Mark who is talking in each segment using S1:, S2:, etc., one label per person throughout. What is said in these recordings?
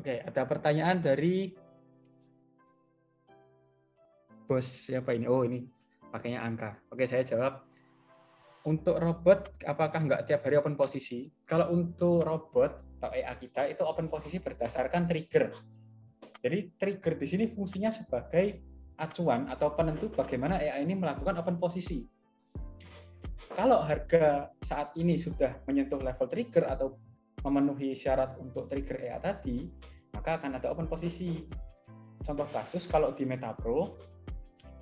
S1: Oke, ada pertanyaan dari bos siapa ini? Oh, ini pakainya angka. Oke, saya jawab. Untuk robot, apakah nggak tiap hari open posisi? Kalau untuk robot atau AI kita, itu open posisi berdasarkan trigger. Jadi trigger di sini fungsinya sebagai acuan atau penentu bagaimana AI ini melakukan open posisi. Kalau harga saat ini sudah menyentuh level trigger atau memenuhi syarat untuk trigger AI tadi, maka akan ada open posisi. Contoh kasus kalau di MetaPro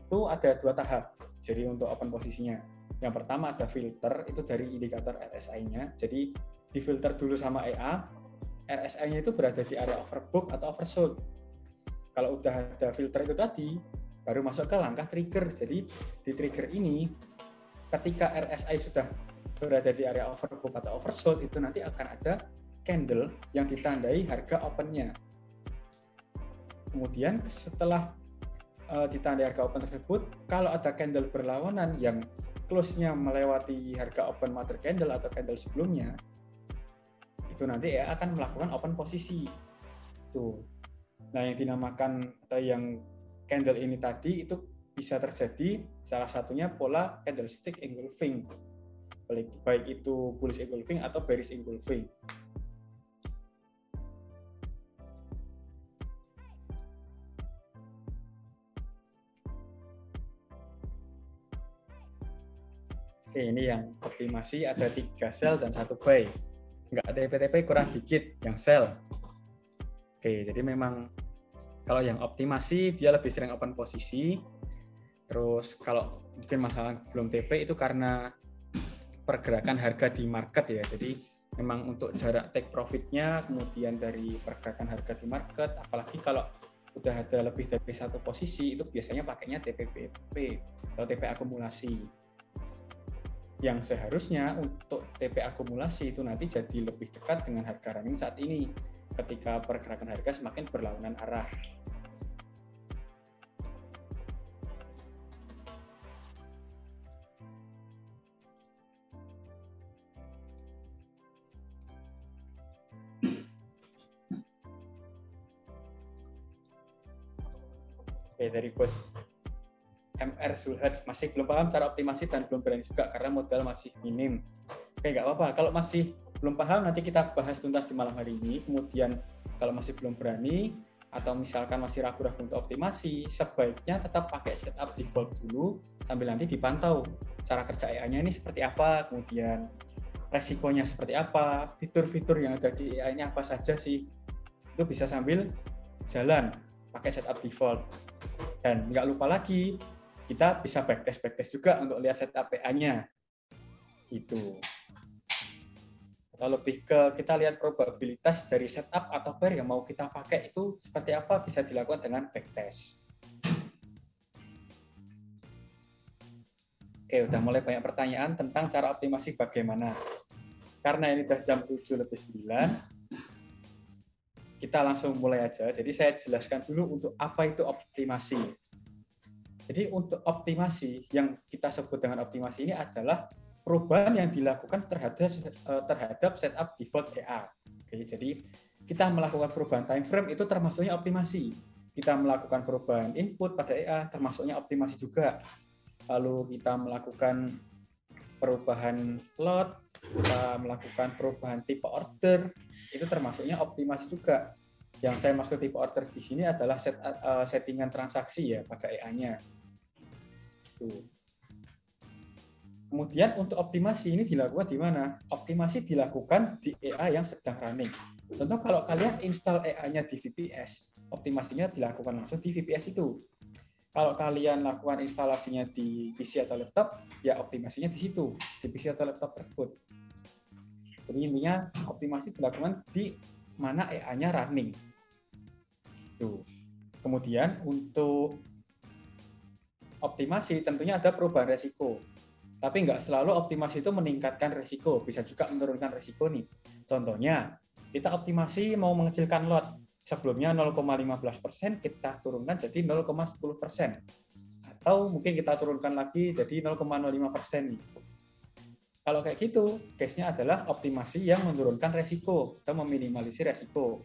S1: itu ada 2 tahap. Jadi untuk open posisinya, yang pertama ada filter, itu dari indikator RSI-nya. Jadi difilter dulu sama EA, RSI-nya itu berada di area overbook atau oversold. Kalau udah ada filter itu tadi, baru masuk ke langkah trigger. Jadi di trigger ini, ketika RSI sudah berada di area overbook atau oversold, itu nanti akan ada candle yang ditandai harga open-nya. Kemudian setelah ditandai harga open tersebut, kalau ada candle berlawanan yang close-nya melewati harga open mother candle atau candle sebelumnya, itu nanti ya akan melakukan open posisi. Tuh. Nah, yang dinamakan atau yang candle ini tadi itu bisa terjadi salah satunya pola candlestick engulfing. Baik itu bullish engulfing atau bearish engulfing. Oke, ini yang optimasi ada 3 sell dan 1 buy. Nggak ada TP kurang dikit yang sell. Oke, jadi memang kalau yang optimasi dia lebih sering open posisi. Terus kalau mungkin masalah belum TP itu karena pergerakan harga di market ya. Jadi memang untuk jarak take profitnya, kemudian dari pergerakan harga di market, apalagi kalau udah ada lebih dari 1 posisi, itu biasanya pakainya TPBP atau TP akumulasi. Yang seharusnya untuk TP akumulasi itu nanti jadi lebih dekat dengan harga running saat ini ketika pergerakan harga semakin berlawanan arah. Oke, dari bos MR Zulhad masih belum paham cara optimasi dan belum berani juga karena modal masih minim. Oke, nggak apa-apa. Kalau masih belum paham, nanti kita bahas tuntas di malam hari ini. Kemudian kalau masih belum berani atau misalkan masih ragu-ragu untuk optimasi, sebaiknya tetap pakai setup default dulu sambil nanti dipantau cara kerja AI-nya ini seperti apa, kemudian resikonya seperti apa, fitur-fitur yang ada di AI ini apa saja sih. Itu bisa sambil jalan pakai setup default. Dan nggak lupa lagi, kita bisa backtest juga untuk lihat setup PA-nya. Itu. Atau lebih ke kita lihat probabilitas dari setup atau pair yang mau kita pakai itu seperti apa, bisa dilakukan dengan backtest. Oke, udah mulai banyak pertanyaan tentang cara optimasi bagaimana. Karena ini udah jam 7:09, kita langsung mulai aja. Jadi saya jelaskan dulu untuk apa itu optimasi. Jadi untuk optimasi yang kita sebut dengan optimasi ini adalah perubahan yang dilakukan terhadap setup default EA. Oke, jadi kita melakukan perubahan time frame itu termasuknya optimasi. Kita melakukan perubahan input pada EA termasuknya optimasi juga. Lalu kita melakukan perubahan lot, kita melakukan perubahan tipe order, itu termasuknya optimasi juga. Yang saya maksud tipe order di sini adalah settingan transaksi ya pada EA-nya. Kemudian untuk optimasi ini dilakukan di mana? Optimasi dilakukan di EA yang sedang running. Contoh kalau kalian install EA-nya di VPS, optimasinya dilakukan langsung di VPS itu. Kalau kalian lakukan instalasinya di PC atau laptop, ya optimasinya di situ, di PC atau laptop tersebut. Jadi intinya optimasi dilakukan di mana EA-nya running. Tuh. Kemudian untuk optimasi tentunya ada perubahan resiko. Tapi nggak selalu optimasi itu meningkatkan resiko, bisa juga menurunkan resiko nih. Contohnya, kita optimasi mau mengecilkan lot. Sebelumnya 0,15%, kita turunkan jadi 0,10%. Atau mungkin kita turunkan lagi jadi 0,05% nih. Kalau kayak gitu, case-nya adalah optimasi yang menurunkan resiko atau meminimalisir resiko.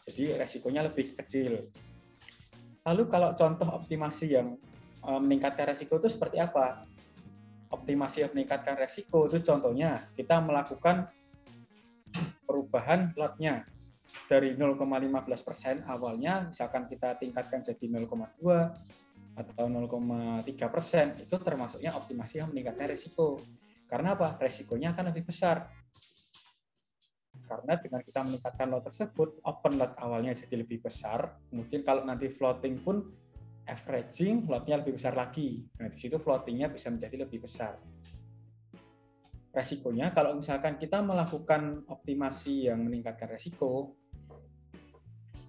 S1: Jadi resikonya lebih kecil. Lalu kalau contoh optimasi yang meningkatkan resiko itu seperti apa? Optimasi yang meningkatkan resiko itu contohnya kita melakukan perubahan lotnya dari 0,15% awalnya, misalkan kita tingkatkan jadi 0,2 atau 0,3%, itu termasuknya optimasi yang meningkatkan resiko. Karena apa? Resikonya akan lebih besar. Karena dengan kita meningkatkan lot tersebut, open lot awalnya jadi lebih besar, kemudian kalau nanti floating pun averaging lotnya lebih besar lagi. Nah, di situ floatingnya bisa menjadi lebih besar. Resikonya kalau misalkan kita melakukan optimasi yang meningkatkan resiko,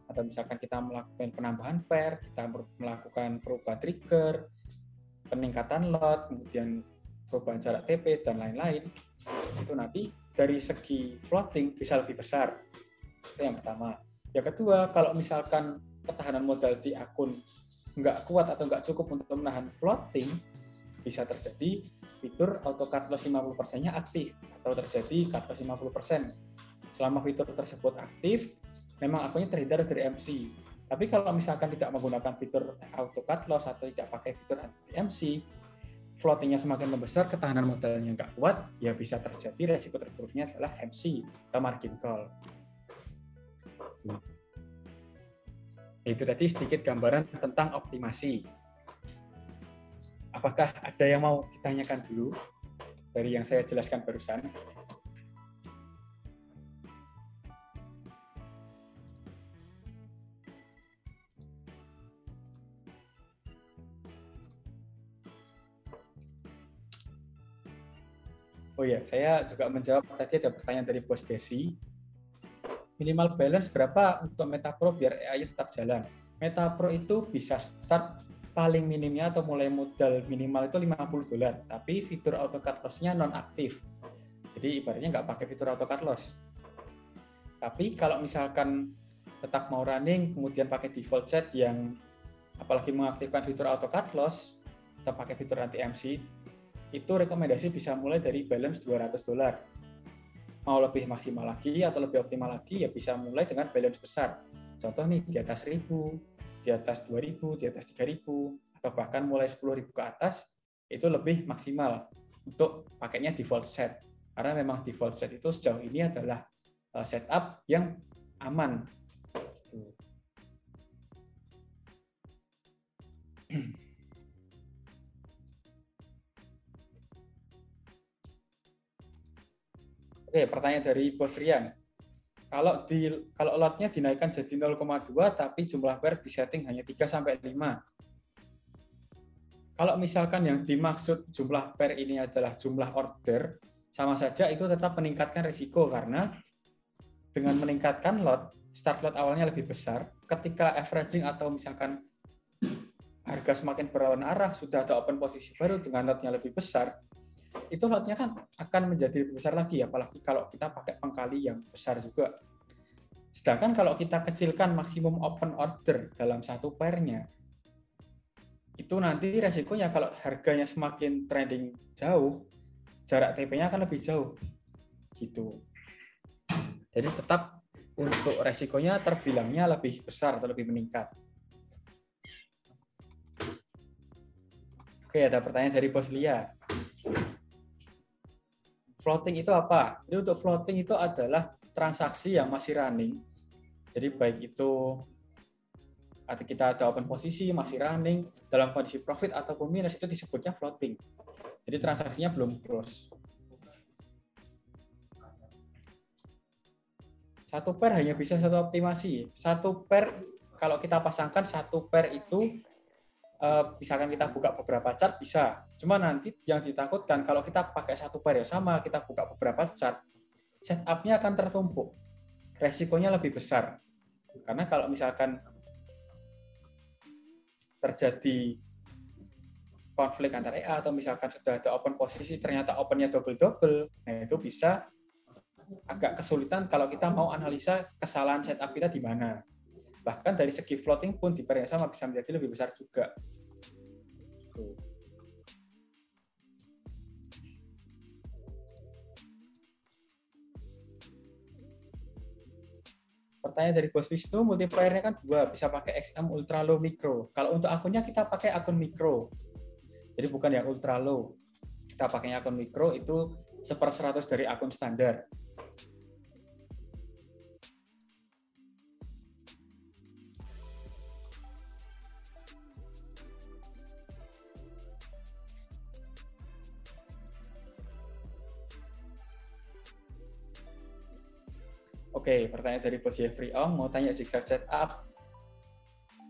S1: atau misalkan kita melakukan penambahan pair, kita melakukan perubahan trigger, peningkatan lot, kemudian perubahan jarak TP, dan lain-lain, itu nanti dari segi floating bisa lebih besar. Itu yang pertama. Yang kedua, kalau misalkan ketahanan modal di akun nggak kuat atau nggak cukup untuk menahan floating, bisa terjadi fitur auto cut loss 50%-nya aktif atau terjadi cut loss 50%. Selama fitur tersebut aktif, memang akunnya terhindar dari MC. Tapi kalau misalkan tidak menggunakan fitur auto cut loss atau tidak pakai fitur anti MC, floatingnya semakin membesar, ketahanan modalnya nggak kuat, ya bisa terjadi resiko terburuknya adalah MC atau margin call. Itu tadi sedikit gambaran tentang optimasi. Apakah ada yang mau ditanyakan dulu dari yang saya jelaskan barusan? Oh ya, saya juga menjawab tadi ada pertanyaan dari Bos Desi. Minimal balance berapa untuk MetaPro biar AI tetap jalan? MetaPro itu bisa start paling minimnya atau mulai modal minimal itu $50, tapi fitur auto cut loss-nya non-aktif. Jadi ibaratnya nggak pakai fitur auto cut loss. Tapi kalau misalkan tetap mau running, kemudian pakai default set yang apalagi mengaktifkan fitur auto cut loss, atau pakai fitur anti MC, itu rekomendasi bisa mulai dari balance $200. Mau lebih maksimal lagi atau lebih optimal lagi, ya bisa mulai dengan balance besar. Contoh nih, di atas 1.000, di atas 2.000, di atas 3.000, atau bahkan mulai 10.000 ke atas, itu lebih maksimal untuk pakainya default set. Karena memang default set itu sejauh ini adalah setup yang aman. Oke, pertanyaan dari Bos Rian. Kalau lotnya dinaikkan jadi 0,2 tapi jumlah pair disetting hanya 3 sampai 5. Kalau misalkan yang dimaksud jumlah pair ini adalah jumlah order, sama saja itu tetap meningkatkan risiko karena dengan meningkatkan lot, start lot awalnya lebih besar, ketika averaging atau misalkan harga semakin berlawan arah, sudah ada open posisi baru dengan lotnya lebih besar, itu lotnya kan akan menjadi lebih besar lagi, apalagi kalau kita pakai pengkali yang besar juga. Sedangkan kalau kita kecilkan maksimum open order dalam satu pairnya, itu nanti resikonya kalau harganya semakin trending jauh, jarak TP-nya akan lebih jauh. Gitu. Jadi tetap untuk resikonya terbilangnya lebih besar atau lebih meningkat. Oke, ada pertanyaan dari Bos Lia. Floating itu apa? Jadi untuk floating itu adalah transaksi yang masih running. Jadi baik itu kita ada open posisi, masih running, dalam kondisi profit ataupun minus, itu disebutnya floating. Jadi transaksinya belum close. Satu pair hanya bisa satu optimasi. Satu pair, kalau kita pasangkan satu pair itu, misalkan kita buka beberapa chart bisa. Cuma nanti yang ditakutkan kalau kita pakai satu pair yang sama, kita buka beberapa chart, setup-nya akan tertumpuk. Resikonya lebih besar. Karena kalau misalkan terjadi konflik antara EA atau misalkan sudah ada open posisi, ternyata opennya double-double, nah itu bisa agak kesulitan kalau kita mau analisa kesalahan setup kita di mana. Bahkan dari segi floating pun di pair yang sama bisa menjadi lebih besar juga. Pertanyaan dari Bos Wisnu, multiplier-nya kan 2, bisa pakai XM ultra low mikro. Kalau untuk akunnya kita pakai akun mikro. Jadi bukan yang ultra low. Kita pakainya akun mikro itu 1/100 dari akun standar. Oke, pertanyaan dari Bos Jeffrey Ong, mau tanya zigzag setup,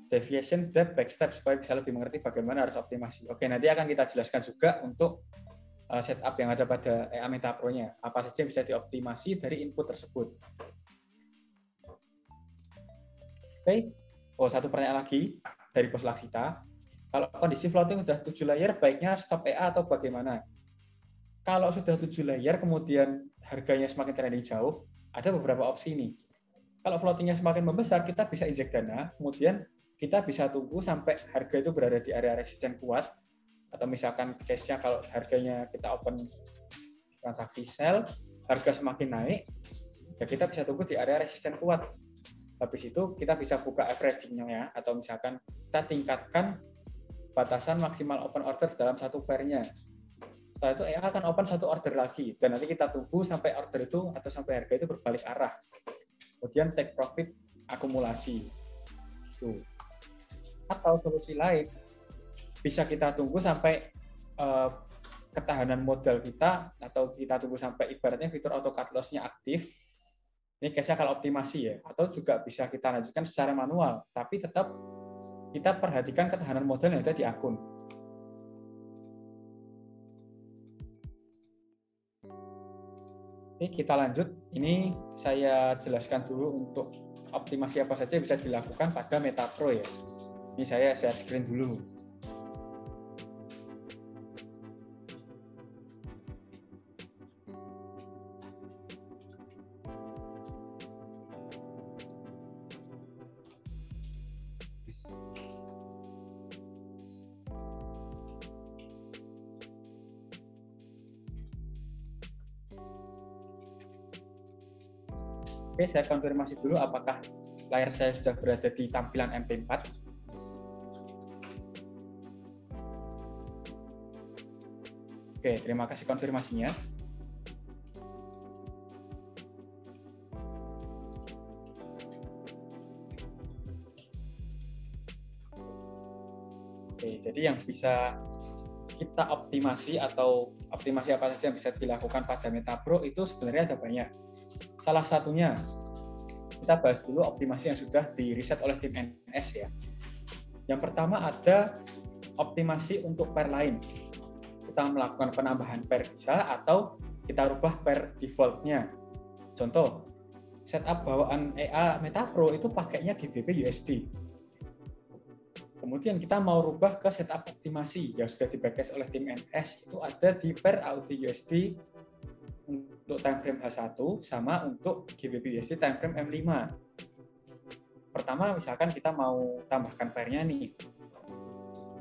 S1: deviation, depth, backstep, supaya bisa lebih mengerti bagaimana harus optimasi. Oke, nanti akan kita jelaskan juga untuk setup yang ada pada EA Meta Pro-nya. Apa saja yang bisa dioptimasi dari input tersebut. Oke, satu pertanyaan lagi dari Bos Laksita. Kalau kondisi floating sudah 7 layer, baiknya stop EA atau bagaimana? Kalau sudah 7 layer, kemudian harganya semakin trending jauh, ada beberapa opsi nih. Kalau floatingnya semakin membesar, kita bisa injek dana, kemudian kita bisa tunggu sampai harga itu berada di area resisten kuat, atau misalkan case-nya kalau harganya kita open transaksi sell, harga semakin naik, ya kita bisa tunggu di area resisten kuat. Habis itu kita bisa buka averaging-nya, atau misalkan kita tingkatkan batasan maksimal open order dalam satu pair-nya. Setelah itu EA akan open satu order lagi, dan nanti kita tunggu sampai order itu atau sampai harga itu berbalik arah. Kemudian take profit akumulasi. Gitu. Atau solusi lain, bisa kita tunggu sampai ketahanan modal kita, atau kita tunggu sampai ibaratnya fitur auto cut loss-nya aktif. Ini case-nya kalau optimasi ya, atau juga bisa kita lanjutkan secara manual, tapi tetap kita perhatikan ketahanan modal yang ada di akun. Oke, kita lanjut. Ini saya jelaskan dulu untuk optimasi apa saja bisa dilakukan pada Meta Pro ya. Ini saya share screen dulu. Oke, saya konfirmasi dulu apakah layar saya sudah berada di tampilan MP4. Oke, terima kasih konfirmasinya. Oke, jadi yang bisa kita optimasi atau optimasi apa saja yang bisa dilakukan pada Meta Pro itu sebenarnya ada banyak. Salah satunya, kita bahas dulu optimasi yang sudah di-reset oleh tim NS ya. Yang pertama ada optimasi untuk pair lain. Kita melakukan penambahan pair bisa atau kita rubah pair default-nya. Contoh, setup bawaan EA Meta Pro itu pakainya GBP USD. Kemudian kita mau rubah ke setup optimasi yang sudah di-backtest oleh tim NS, itu ada di pair AUD USD untuk time frame H1 sama untuk GBP USD time frame M5. Pertama, misalkan kita mau tambahkan pairnya nih.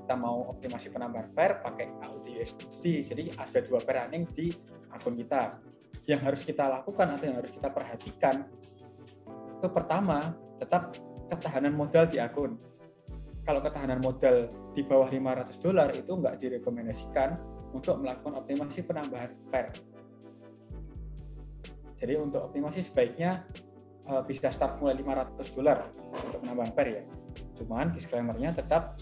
S1: Kita mau optimasi penambahan pair pakai AUD USD. Jadi ada 2 pair running di akun kita. Yang harus kita lakukan atau yang harus kita perhatikan itu pertama, tetap ketahanan modal di akun. Kalau ketahanan modal di bawah $500 itu nggak direkomendasikan untuk melakukan optimasi penambahan pair. Jadi untuk optimasi sebaiknya bisa start mulai $500 untuk penambahan pair ya. Cuman disclaimer-nya tetap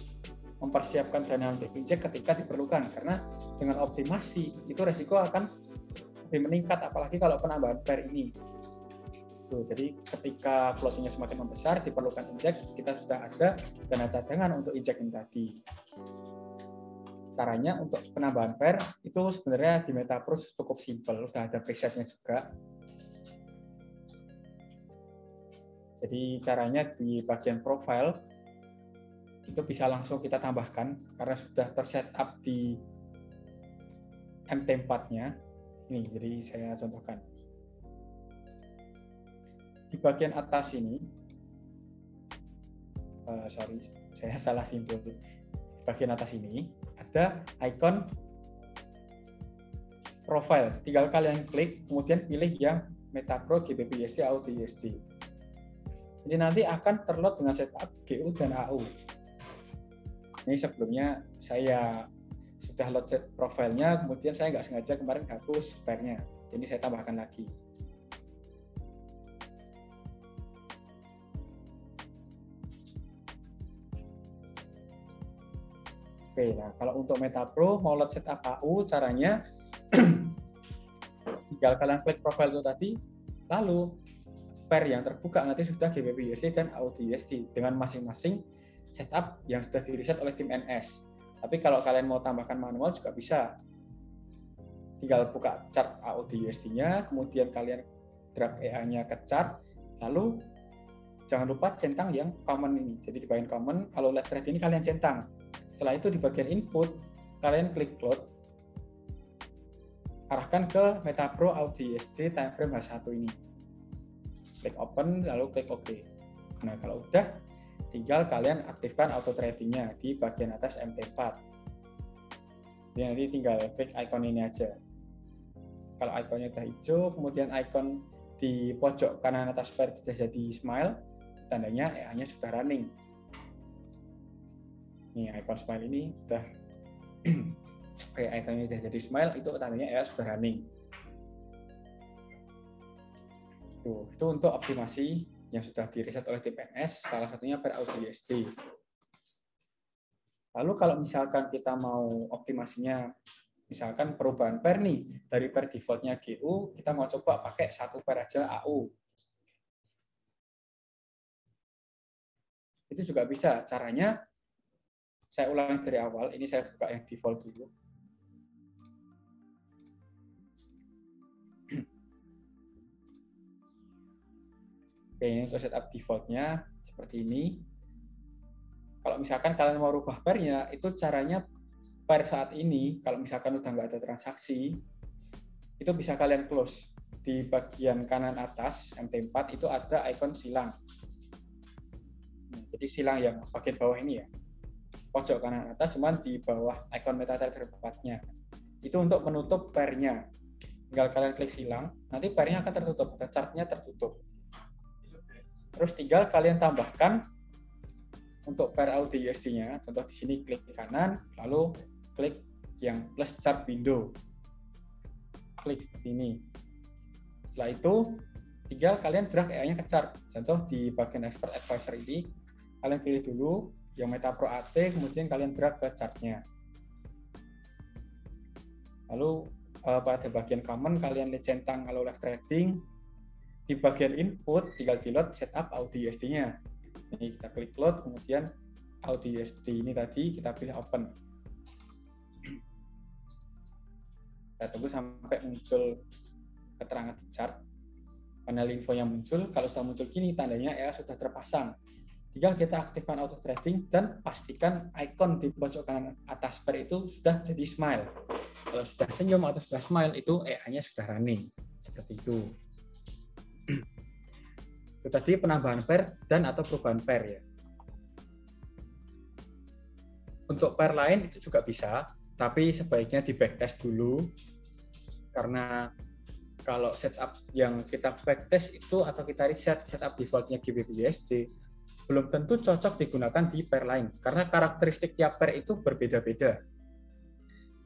S1: mempersiapkan dana untuk injek ketika diperlukan, karena dengan optimasi itu resiko akan lebih meningkat, apalagi kalau penambahan pair ini. Tuh, jadi ketika floating-nya semakin membesar, diperlukan injek, kita sudah ada dana cadangan untuk injeking tadi. Caranya untuk penambahan pair itu sebenarnya di Meta Pro cukup simpel, udah ada preset-nya juga. Jadi caranya di bagian profile itu bisa langsung kita tambahkan karena sudah tersetup di MT4-nya. Ini, jadi saya contohkan. Di bagian atas ini, saya salah simpul. Di bagian atas ini ada icon profile. Tinggal kalian klik, kemudian pilih yang Meta Pro GBP USD AUD USD. Ini nanti akan terload dengan setup GU dan AU. Ini sebelumnya saya sudah load set profilnya, kemudian saya nggak sengaja kemarin hapus spare-nya. Jadi saya tambahkan lagi. Oke, nah kalau untuk MetaPro mau load setup AU, caranya tinggal kalian klik profile itu tadi, lalu pair yang terbuka nanti sudah GBP-USD dan AUD-USD dengan masing-masing setup yang sudah di-reset oleh tim NS. Tapi kalau kalian mau tambahkan manual juga bisa. Tinggal buka chart AUD-USD-nya, kemudian kalian drag EA-nya ke chart, lalu jangan lupa centang yang common ini. Jadi di bagian common, kalau left trade ini kalian centang. Setelah itu di bagian input, kalian klik load, arahkan ke MetaPro AUD-USD time frame H1 ini. Klik open, lalu klik OK. Nah, kalau udah, tinggal kalian aktifkan auto tradingnya di bagian atas MT4. Jadi nanti tinggal klik icon ini aja. Kalau ikonnya udah hijau, kemudian icon di pojok kanan atas pair sudah jadi smile, tandanya EA-nya sudah running. Nih, icon smile ini sudah ikonnya sudah jadi smile, itu tandanya EA sudah running. Itu untuk optimasi yang sudah di-reset oleh tim NS, salah satunya pair AUD-USD. Lalu kalau misalkan kita mau optimasinya, misalkan perubahan pair nih, dari pair defaultnya GU, kita mau coba pakai satu pair aja AU. Itu juga bisa. Caranya, saya ulangi dari awal, ini saya buka yang default dulu. Oke, ini untuk setup defaultnya seperti ini. Kalau misalkan kalian mau rubah pairnya, itu caranya pair saat ini, kalau misalkan udah nggak ada transaksi, itu bisa kalian close. Di bagian kanan atas, MT4, itu ada icon silang. Jadi silang yang bagian bawah ini ya. Pojok kanan atas, cuman di bawah icon MetaTrader 4-nya. Itu untuk menutup pairnya. Tinggal kalian klik silang, nanti pairnya akan tertutup, chart-nya tertutup. Terus tinggal kalian tambahkan untuk pair AUD-USD-nya, contoh di sini klik kanan, lalu klik yang plus chart window. Klik seperti ini. Setelah itu, tinggal kalian drag EA-nya ke chart. Contoh di bagian expert advisor ini, kalian pilih dulu yang MetaPro AT, kemudian kalian drag ke chart-nya. Lalu pada bagian common, kalian centang kalau left trading. Di bagian input, tinggal di load setup AUD-USD-nya. Ini kita klik load, kemudian AUD-USD ini tadi kita pilih open. Kita tunggu sampai muncul keterangan chart, panel info yang muncul. Kalau sudah muncul gini, tandanya EA sudah terpasang. Tinggal kita aktifkan auto trading dan pastikan icon di pojok kanan atas pair itu sudah jadi smile. Kalau sudah senyum atau sudah smile, itu EA-nya sudah running. Seperti itu. Itu tadi penambahan pair dan atau perubahan pair ya. Untuk pair lain itu juga bisa, tapi sebaiknya di backtest dulu, karena kalau setup yang kita backtest itu atau kita reset setup defaultnya GBP-USD belum tentu cocok digunakan di pair lain, karena karakteristik tiap pair itu berbeda-beda.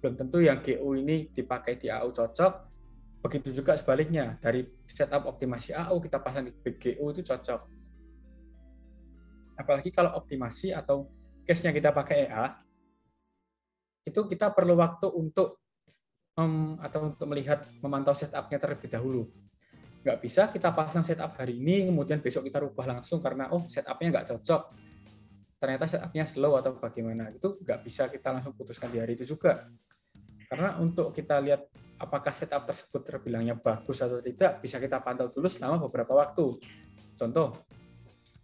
S1: Belum tentu yang GU ini dipakai di AU cocok, begitu juga sebaliknya, dari setup optimasi AU kita pasang di GU itu cocok. Apalagi kalau optimasi atau case-nya kita pakai EA, itu kita perlu waktu untuk melihat, memantau setup-nya terlebih dahulu. Nggak bisa kita pasang setup hari ini, kemudian besok kita rubah langsung karena setup-nya nggak cocok. Ternyata setup-nya slow atau bagaimana. Itu nggak bisa kita langsung putuskan di hari itu juga. Karena untuk kita lihat apakah setup tersebut terbilangnya bagus atau tidak, bisa kita pantau dulu selama beberapa waktu. Contoh,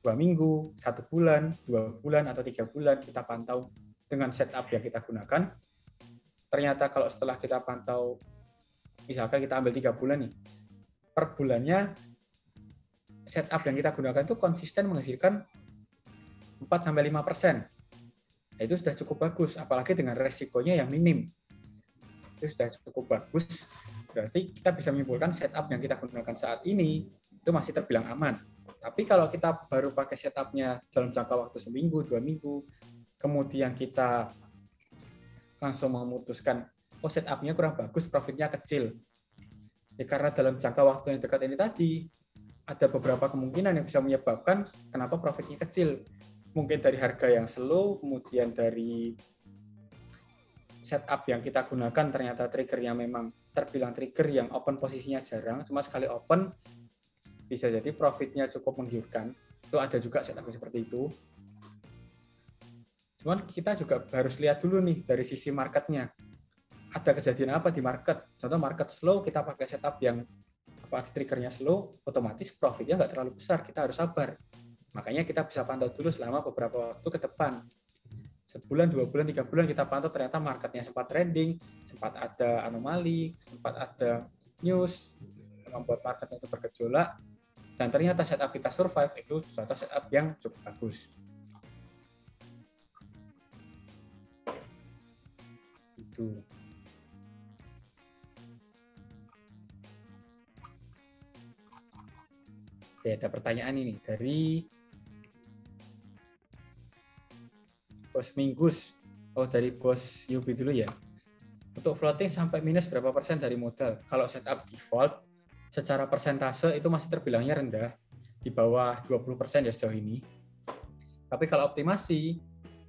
S1: 2 minggu, 1 bulan, 2 bulan, atau 3 bulan kita pantau dengan setup yang kita gunakan. Ternyata kalau setelah kita pantau, misalkan kita ambil 3 bulan nih, per bulannya setup yang kita gunakan itu konsisten menghasilkan 4-5%. Nah, itu sudah cukup bagus, apalagi dengan resikonya yang minim. Itu sudah cukup bagus, berarti kita bisa menyimpulkan setup yang kita gunakan saat ini itu masih terbilang aman. Tapi kalau kita baru pakai setupnya dalam jangka waktu seminggu, 2 minggu, kemudian kita langsung memutuskan, oh setupnya kurang bagus, profitnya kecil. Ya karena dalam jangka waktu yang dekat ini tadi, ada beberapa kemungkinan yang bisa menyebabkan kenapa profitnya kecil. Mungkin dari harga yang slow, kemudian dari setup yang kita gunakan ternyata triggernya memang terbilang trigger yang open posisinya jarang, cuma sekali open bisa jadi profitnya cukup menggiurkan. Itu ada juga setup seperti itu. Cuman kita juga harus lihat dulu nih dari sisi marketnya. Ada kejadian apa di market? Contoh market slow, kita pakai setup yang triggernya slow, otomatis profitnya nggak terlalu besar, kita harus sabar. Makanya kita bisa pantau dulu selama beberapa waktu ke depan. Sebulan, 2 bulan, 3 bulan kita pantau ternyata marketnya sempat trending, sempat ada anomali, sempat ada news yang membuat marketnya itu bergejolak, dan ternyata setup kita survive, itu suatu setup yang cukup bagus. Itu. Oke, ada pertanyaan ini dari Bos Minggus. Oh, dari Bos Yubi dulu ya. Untuk floating sampai minus berapa persen dari modal? Kalau setup default, secara persentase itu masih terbilangnya rendah, di bawah 20% ya sejauh ini. Tapi kalau optimasi,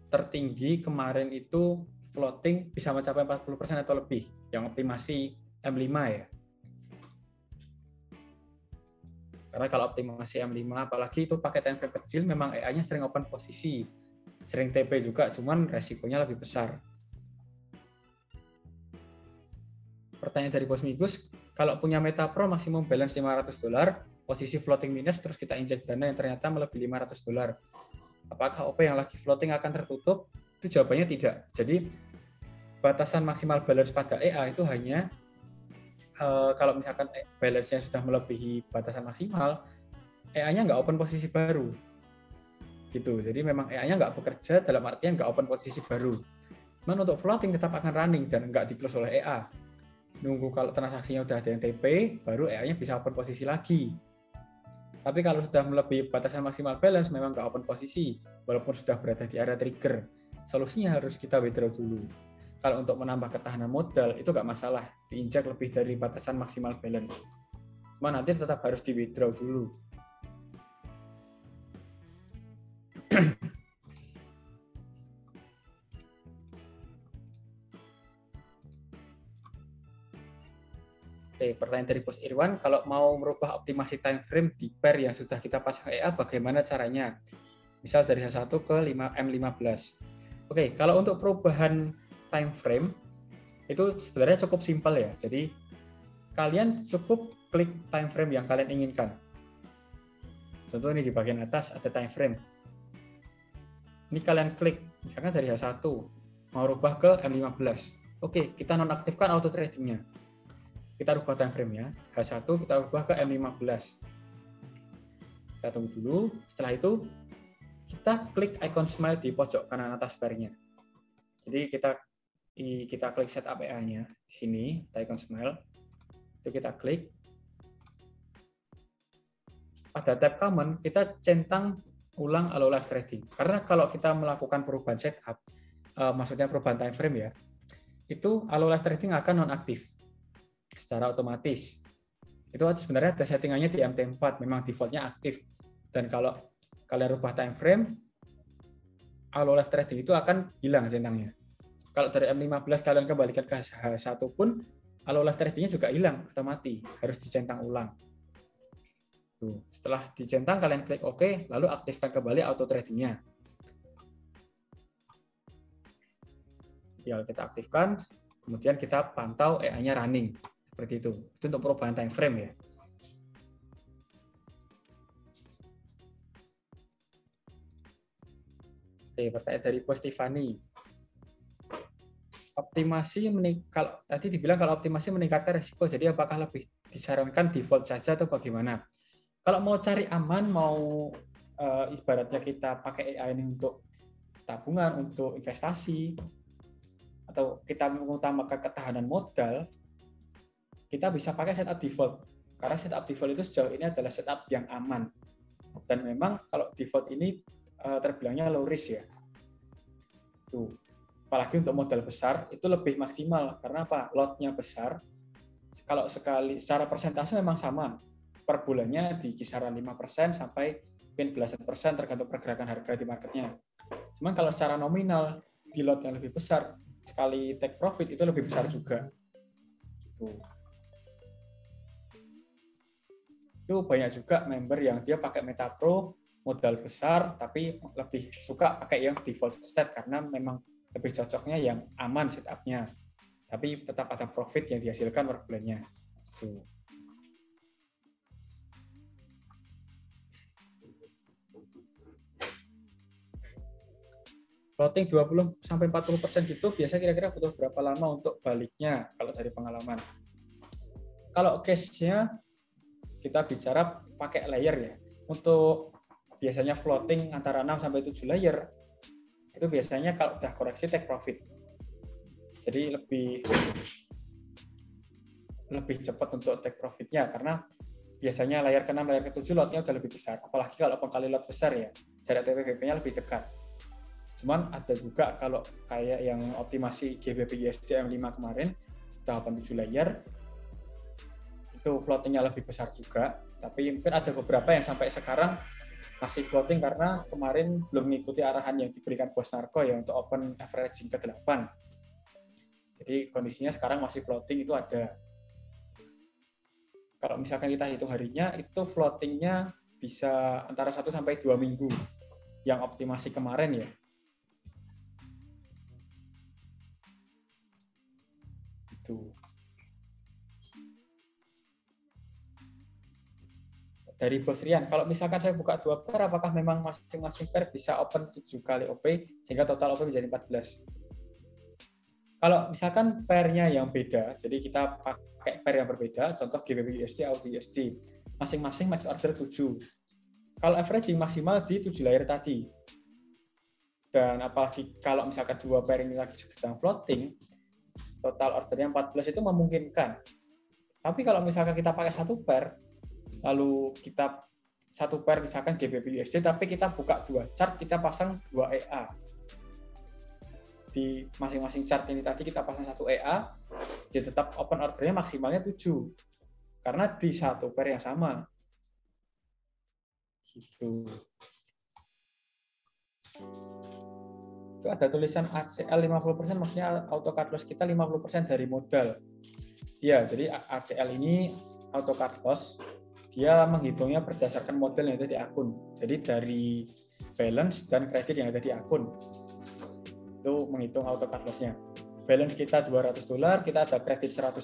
S1: tertinggi kemarin itu floating bisa mencapai 40% atau lebih, yang optimasi M5 ya. Karena kalau optimasi M5, apalagi itu pakai time frame kecil, memang EA-nya sering open posisi, sering TP juga, cuman resikonya lebih besar. Pertanyaan dari Bos Migus, kalau punya Metapro maksimum balance $500, posisi floating minus, terus kita injek dana yang ternyata melebihi $500. Apakah OP yang lagi floating akan tertutup? Itu jawabannya tidak. Jadi batasan maksimal balance pada EA itu hanya kalau misalkan balance-nya sudah melebihi batasan maksimal, EA-nya nggak open posisi baru. Gitu. Jadi memang EA-nya nggak bekerja dalam artian nggak open posisi baru. Namun untuk floating tetap akan running dan nggak di-close oleh EA. Nunggu kalau transaksinya udah ada yang TP, baru EA-nya bisa open posisi lagi. Tapi kalau sudah melebihi batasan maksimal balance, memang nggak open posisi, walaupun sudah berada di area trigger. Solusinya harus kita withdraw dulu. Kalau untuk menambah ketahanan modal, itu nggak masalah, diinjak lebih dari batasan maksimal balance. Cuma nanti tetap harus di withdraw dulu. Oke, pertanyaan dari Bos Irwan, kalau mau merubah optimasi time frame di pair yang sudah kita pasang EA, bagaimana caranya? Misal dari H1 ke M15. Oke, kalau untuk perubahan time frame, itu sebenarnya cukup simpel ya. Jadi, kalian cukup klik time frame yang kalian inginkan. Contoh ini di bagian atas ada time frame. Ini kalian klik, misalkan dari H1, mau rubah ke M15. Oke, kita nonaktifkan auto tradingnya. Kita rubah time frame-nya, H1 kita rubah ke M15. Kita tunggu dulu, setelah itu kita klik icon smile di pojok kanan atas pair-nya. Jadi kita klik setup EA-nya di sini, icon smile. Itu kita klik. Pada tab common, kita centang ulang allow live trading. Karena kalau kita melakukan perubahan setup, maksudnya perubahan time frame ya, itu allow live trading akan nonaktif secara otomatis. Itu sebenarnya ada settingannya di MT4, memang defaultnya aktif. Dan kalau kalian rubah time frame, allow live trading itu akan hilang centangnya. Kalau dari M15 kalian kembalikan ke H1 pun, allow live tradingnya juga hilang otomatis, harus dicentang ulang. Tuh. Setelah dicentang, kalian klik OK, lalu aktifkan kembali auto tradingnya. Ya, kita aktifkan, kemudian kita pantau EA-nya running. Seperti itu. Itu untuk perubahan time frame ya. Oke, pertanyaan dari Bos Tiffany. Optimasi kalau tadi dibilang kalau optimasi meningkatkan risiko, jadi apakah lebih disarankan default saja atau bagaimana? Kalau mau cari aman, mau ibaratnya kita pakai AI ini untuk tabungan, untuk investasi, atau kita mengutamakan ketahanan modal, kita bisa pakai setup default. Karena setup default itu sejauh ini adalah setup yang aman. Dan memang kalau default ini terbilangnya low risk ya. Tuh. Apalagi untuk modal besar itu lebih maksimal karena apa? Lotnya besar. Kalau sekali secara persentase memang sama. Per bulannya di kisaran 5% sampai mungkin belasan persen tergantung pergerakan harga di marketnya. Cuman kalau secara nominal di lot yang lebih besar, sekali take profit itu lebih besar juga. Gitu. Itu banyak juga member yang dia pakai MetaPro modal besar tapi lebih suka pakai yang default set karena memang lebih cocoknya yang aman setupnya tapi tetap ada profit yang dihasilkan per bulannya. Tuh. Floating 20-40% gitu biasa kira-kira butuh berapa lama untuk baliknya kalau dari pengalaman? Kalau case-nya kita bicara pakai layer ya. Untuk biasanya floating antara 6 sampai 7 layer itu biasanya kalau udah koreksi take profit. Jadi lebih cepat untuk take profitnya karena biasanya layer ke-6, layer ke-7 lotnya udah lebih besar. Apalagi kalau pengkali lot besar ya, jarak TPVP-nya lebih dekat. Cuman ada juga kalau kayak yang optimasi GBP USD M5 kemarin, udah 87 layer, itu floatingnya lebih besar juga. Tapi mungkin ada beberapa yang sampai sekarang masih floating karena kemarin belum mengikuti arahan yang diberikan Bos Narko ya untuk open averaging ke 8. Jadi kondisinya sekarang masih floating itu ada. Kalau misalkan kita hitung harinya, itu floatingnya bisa antara 1 sampai 2 minggu yang optimasi kemarin ya. Itu. Dari Bos Rian, kalau misalkan saya buka 2 pair, apakah memang masing-masing pair bisa open 7 kali OP, sehingga total OP menjadi 14? Kalau misalkan pairnya yang beda, jadi kita pakai pair yang berbeda, contoh GBP USD, AUD USD, masing-masing max order 7. Kalau averaging maksimal di 7 layer tadi. Dan apalagi kalau misalkan 2 pair ini lagi sedang floating, total ordernya 14 itu memungkinkan. Tapi kalau misalkan kita pakai 1 pair, lalu kita 1 pair misalkan GBP USD, tapi kita buka 2 chart, kita pasang 2 EA. Di masing-masing chart ini tadi kita pasang 1 EA, dia tetap open ordernya maksimalnya 7. Karena di 1 pair yang sama. Gitu. Itu ada tulisan ACL 50%, maksudnya auto cut loss kita 50% dari modal. Ya, jadi ACL ini auto cut loss, dia menghitungnya berdasarkan modal yang ada di akun. Jadi dari balance dan kredit yang ada di akun. Itu menghitung auto cut loss-nya. Balance kita $200, kita ada kredit $100,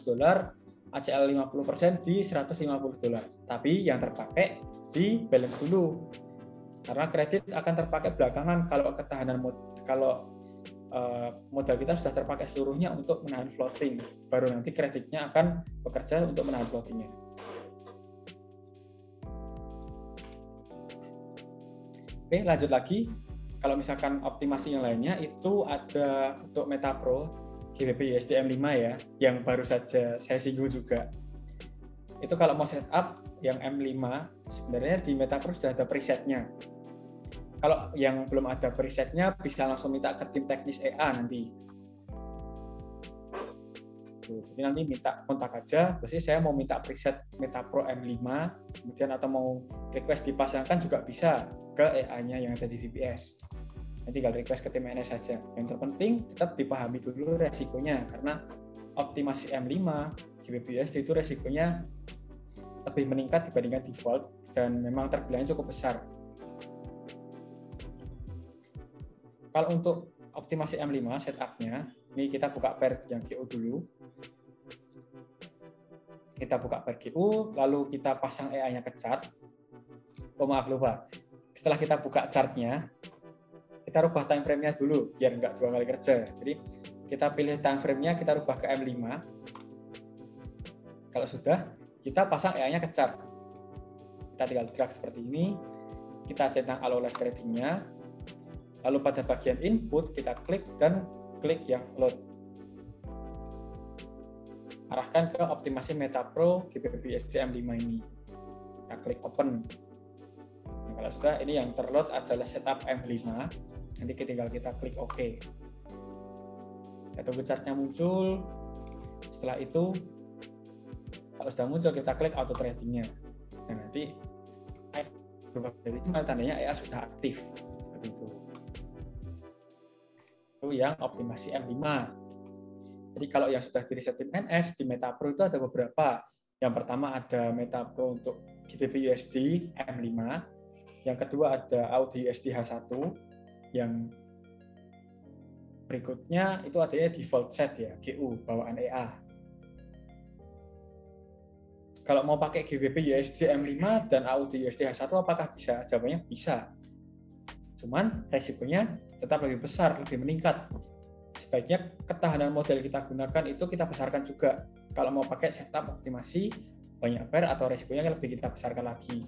S1: ACL 50% di $150. Tapi yang terpakai di balance dulu. Karena kredit akan terpakai belakangan kalau ketahanan modal kita sudah terpakai seluruhnya untuk menahan floating. Baru nanti kreditnya akan bekerja untuk menahan floatingnya. Oke, lanjut lagi. Kalau misalkan optimasi yang lainnya itu ada untuk MetaPro GBP USD M5 ya, yang baru saja saya singgung juga. Itu kalau mau setup yang M5 sebenarnya di MetaPro sudah ada presetnya. Kalau yang belum ada presetnya bisa langsung minta ke tim teknis EA nanti. Jadi nanti minta kontak aja, terus saya mau minta preset MetaPro M5, kemudian atau mau request dipasangkan juga bisa ke EA-nya yang ada di VPS. Nanti tinggal request ke tim NS saja. Yang terpenting tetap dipahami dulu resikonya, karena optimasi M5 GBPUSD itu resikonya lebih meningkat dibandingkan default dan memang terbilangnya cukup besar. Kalau untuk optimasi M5 setupnya, ini kita buka pair yang GU dulu. Kita buka pair GU, lalu kita pasang EA-nya ke chart. Oh maaf lupa. Setelah kita buka chartnya, kita rubah time frame-nya dulu biar nggak 2 kali kerja. Jadi kita pilih time frame-nya, kita rubah ke M5. Kalau sudah, kita pasang EA-nya ke chart. Kita tinggal drag seperti ini. Kita centang allow live trading-nya. Lalu pada bagian input kita klik dan klik yang load. Arahkan ke optimasi MetaPro GBPUSD M5 ini. Kita klik open. Nah, Kalau sudah, ini yang terload adalah setup M5. Nanti tinggal kita klik OK. Kita tunggu chartnya muncul. Setelah itu, kalau sudah muncul, kita klik auto tradingnya. Dan nanti jadi tandanya EA sudah aktif. Seperti itu. Itu yang optimasi M5. Jadi kalau yang sudah di reset tim NS, di MetaPro itu ada beberapa. Yang pertama ada MetaPro untuk GBP USD M5. Yang kedua ada AUD USD H1. Yang berikutnya itu adanya default set ya, GU, bawaan EA. Kalau mau pakai GBP USD M5 dan AUD USD H1 apakah bisa? Jawabannya bisa. Cuman resikonya tetap lebih besar, lebih meningkat. Sebaiknya ketahanan model kita gunakan itu kita besarkan juga. Kalau mau pakai setup optimasi banyak pair atau resikonya lebih kita besarkan lagi.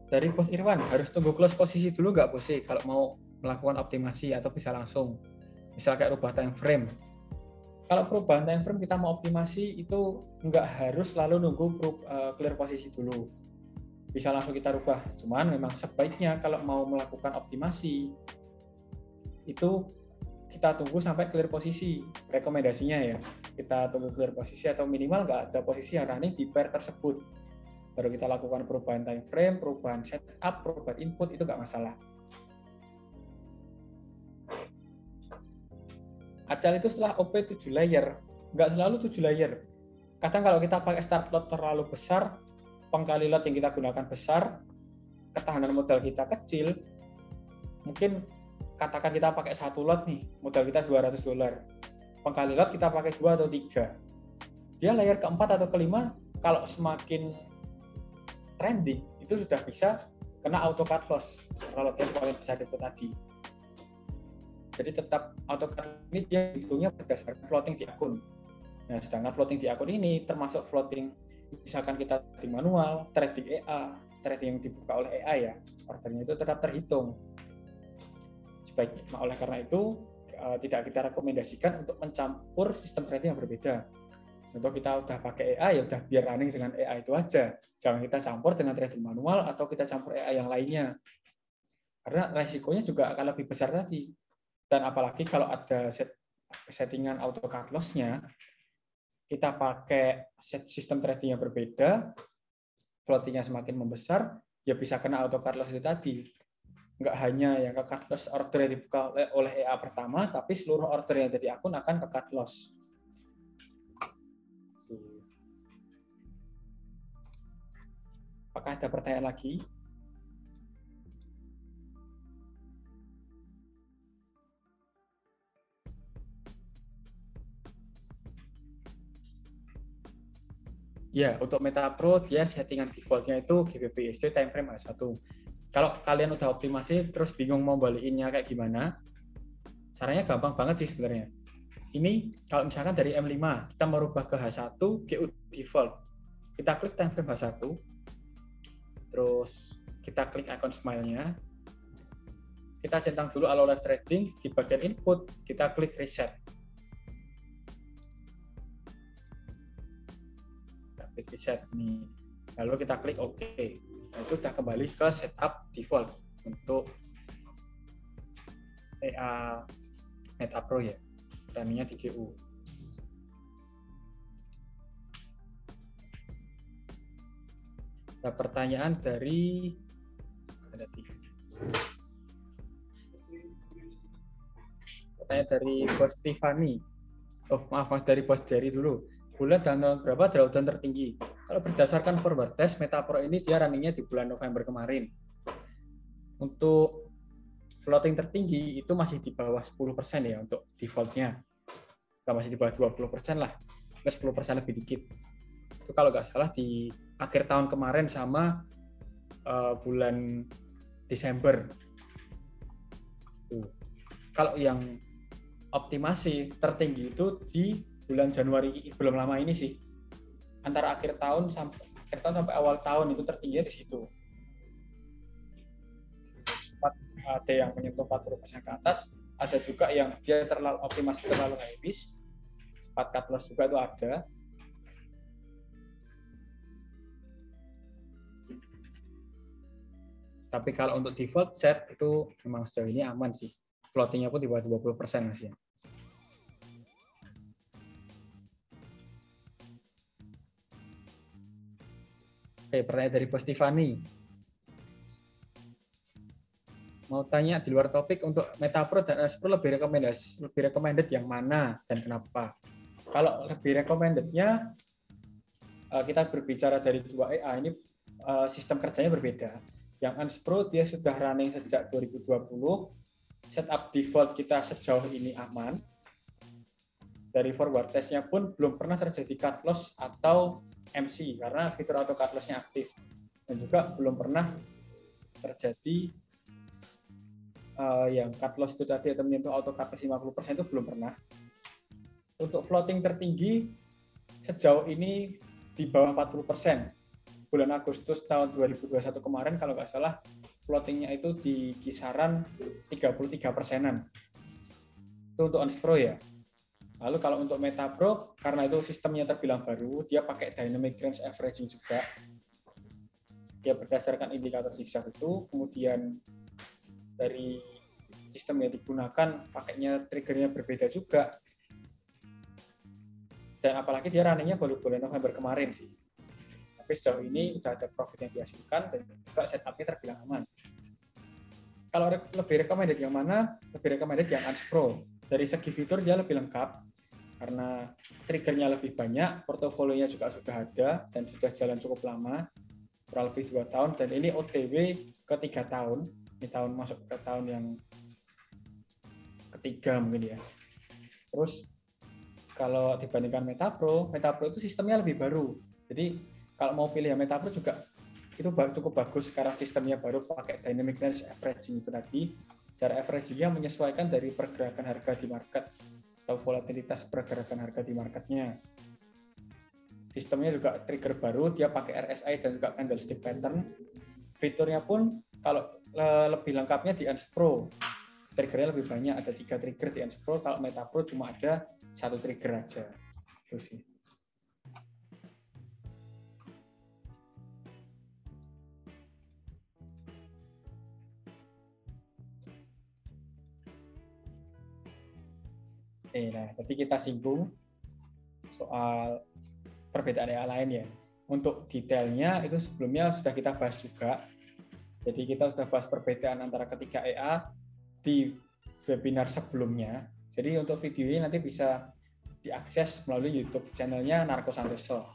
S1: Dari Bos Irwan, harus tunggu close posisi dulu nggak Bos? Kalau mau melakukan optimasi atau bisa langsung? Misal kayak rubah time frame. Kalau perubahan time frame kita mau optimasi itu nggak harus selalu nunggu clear posisi dulu. Bisa langsung kita rubah. Cuman memang sebaiknya kalau mau melakukan optimasi itu kita tunggu sampai clear posisi. Rekomendasinya ya, kita tunggu clear posisi atau minimal nggak ada posisi yang running di pair tersebut. Baru kita lakukan perubahan time frame, perubahan setup, perubahan input, itu nggak masalah. Acal itu setelah OP 7 layer, nggak selalu 7 layer. Kadang kalau kita pakai start lot terlalu besar, pengkali lot yang kita gunakan besar, ketahanan modal kita kecil, mungkin katakan kita pakai 1 lot nih, modal kita $200, pengkali lot kita pakai 2 atau 3. Dia layer keempat atau kelima, kalau semakin trending, itu sudah bisa kena auto cut loss, kalau dia semakin besar itu tadi. Jadi tetap auto cut ini dia hitungnya berdasarkan floating di akun. Nah, sedangkan floating di akun ini termasuk floating misalkan kita trading manual, trading EA, trading yang dibuka oleh EA ya, ordernya itu tetap terhitung. Sebaiknya, oleh karena itu tidak kita rekomendasikan untuk mencampur sistem trading yang berbeda. Contoh kita udah pakai EA ya udah biar running dengan EA itu aja. Jangan kita campur dengan trading manual atau kita campur EA yang lainnya. Karena resikonya juga akan lebih besar tadi. Dan apalagi kalau ada settingan auto cut loss-nya, kita pakai sistem trading yang berbeda, floating-nya semakin membesar, ya bisa kena auto cut loss itu tadi. Nggak hanya yang ke cut loss order yang dibuka oleh EA pertama, tapi seluruh order yang ada di akun akan ke cut loss. Apakah ada pertanyaan lagi? Ya, untuk MetaPro dia settingan defaultnya itu GBP USD time frame H1. Kalau kalian udah optimasi terus bingung mau balikinnya kayak gimana, caranya gampang banget sih sebenarnya. Ini kalau misalkan dari M5 kita merubah ke H1 GU default. Kita klik time frame H1. Terus kita klik icon smile-nya. Kita centang dulu allow live trading, di bagian input kita klik reset. Reset nih. Lalu kita klik OK. Nah, itu sudah kembali ke setup default untuk EA MetaPro ya. Running-nya di GU. Ada pertanyaan dari Bos Tiffany. Oh, maaf dari Bos Jerry dulu. Bulan dan tahun berapa drawdown tertinggi? Kalau berdasarkan forward test, MetaPro ini dia runningnya di bulan November kemarin. Untuk floating tertinggi itu masih di bawah 10% ya untuk defaultnya. Kita masih di bawah 20% lah, plus 10% lebih dikit. Itu kalau nggak salah di akhir tahun kemarin sama bulan Desember. Kalau yang optimasi tertinggi itu di bulan Januari, belum lama ini sih, antara akhir tahun sampai awal tahun itu tertingginya di situ. Ada yang menyentuh 40% ke atas, ada juga yang dia terlalu optimasi terlalu high risk, sempat cut loss juga itu ada. Tapi kalau untuk default set itu memang sejauh ini aman sih. Floating-nya pun di bawah 20% Mas ya. Oke, pertanyaan dari Bos Tiffany. Mau tanya di luar topik, untuk MetaPro dan ASPro lebih recommended yang mana dan kenapa? Kalau lebih recommended-nya, kita berbicara dari 2EA ini sistem kerjanya berbeda. Yang ASPro dia sudah running sejak 2020, setup default kita sejauh ini aman. Dari forward test-nya pun belum pernah terjadi cut loss atau MC karena fitur auto cut loss-nya aktif. Dan juga belum pernah terjadi yang cut loss itu tadi atau menyentuh auto cut loss 50% itu belum pernah. Untuk floating tertinggi sejauh ini di bawah 40%. Bulan Agustus tahun 2021 kemarin kalau nggak salah floatingnya itu di kisaran 33%-an. Itu untuk ASPro ya. Lalu kalau untuk MetaPro, karena itu sistemnya terbilang baru, dia pakai dynamic range averaging juga. Dia berdasarkan indikator zigzag itu, kemudian dari sistem yang digunakan pakainya triggernya berbeda juga. Dan apalagi dia runningnya baru bulan November kemarin sih. Tapi sejauh ini sudah ada profit yang dihasilkan dan juga setupnya terbilang aman. Kalau lebih recommended yang mana? Lebih recommended yang ASPro. Dari segi fitur dia lebih lengkap karena triggernya lebih banyak, portofolionya juga sudah ada dan sudah jalan cukup lama, kurang lebih 2 tahun, dan ini OTW ke 3 tahun. Ini tahun masuk ke tahun yang ketiga mungkin ya. Terus kalau dibandingkan MetaPro itu sistemnya lebih baru. Jadi kalau mau pilih yang MetaPro juga itu cukup bagus, sekarang sistemnya baru pakai dynamic range averaging itu tadi. Cara averagingnya menyesuaikan dari pergerakan harga di market atau volatilitas pergerakan harga di marketnya. Sistemnya juga trigger baru, dia pakai RSI dan juga candlestick pattern. Fiturnya pun kalau lebih lengkapnya di ASPro. Triggernya lebih banyak, ada 3 trigger di ASPro, kalau MetaPro cuma ada 1 trigger aja. Itu sih. Nah, tadi kita singgung soal perbedaan EA lain ya. Untuk detailnya itu sebelumnya sudah kita bahas juga. Jadi kita sudah bahas perbedaan antara ketiga EA di webinar sebelumnya. Jadi untuk videonya nanti bisa diakses melalui YouTube channelnya Narko Santoso.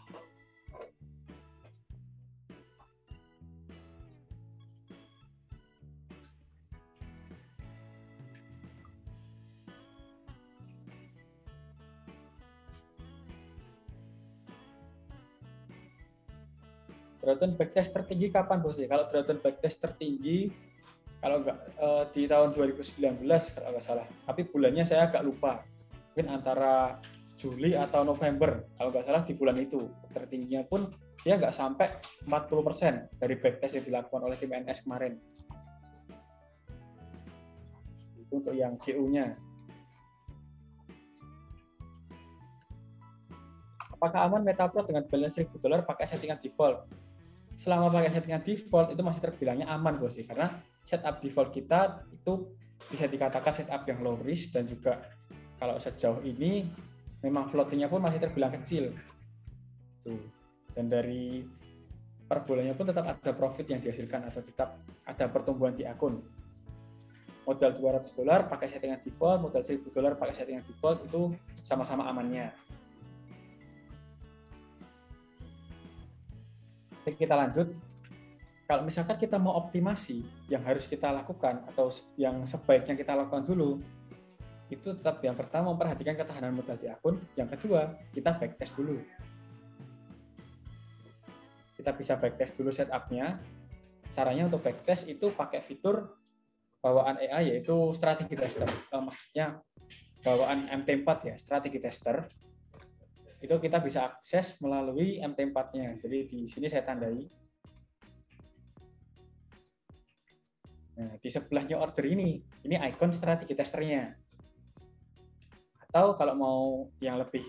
S1: Drawdown backtest tertinggi kapan bos? Kalau drawdown backtest tertinggi kalau nggak di tahun 2019 kalau nggak salah. Tapi bulannya saya agak lupa. Mungkin antara Juli atau November kalau nggak salah, di bulan itu tertingginya pun dia nggak sampai 40% dari backtest yang dilakukan oleh tim NS kemarin. Itu untuk yang GU-nya. Apakah aman MetaPro dengan balance $1.000 pakai settingan default? Selama pakai settingan default itu masih terbilangnya aman bos sih, karena setup default kita itu bisa dikatakan setup yang low risk, dan juga kalau sejauh ini memang floatingnya pun masih terbilang kecil. Tuh. Dan dari per bulannya pun tetap ada profit yang dihasilkan atau tetap ada pertumbuhan di akun. Modal $200 pakai settingan default, modal $1.000 pakai settingan default itu sama-sama amannya. Kita lanjut. Kalau misalkan kita mau optimasi, yang harus kita lakukan atau yang sebaiknya kita lakukan dulu, itu tetap yang pertama memperhatikan ketahanan modal di akun, yang kedua kita backtest dulu. Kita bisa backtest dulu setupnya. Caranya untuk backtest itu pakai fitur bawaan EA yaitu strategi tester. Maksudnya bawaan MT4 ya, strategi tester. Itu kita bisa akses melalui MT4-nya. Jadi di sini saya tandai. Nah, di sebelahnya order ini ikon strategi testernya. Atau kalau mau yang lebih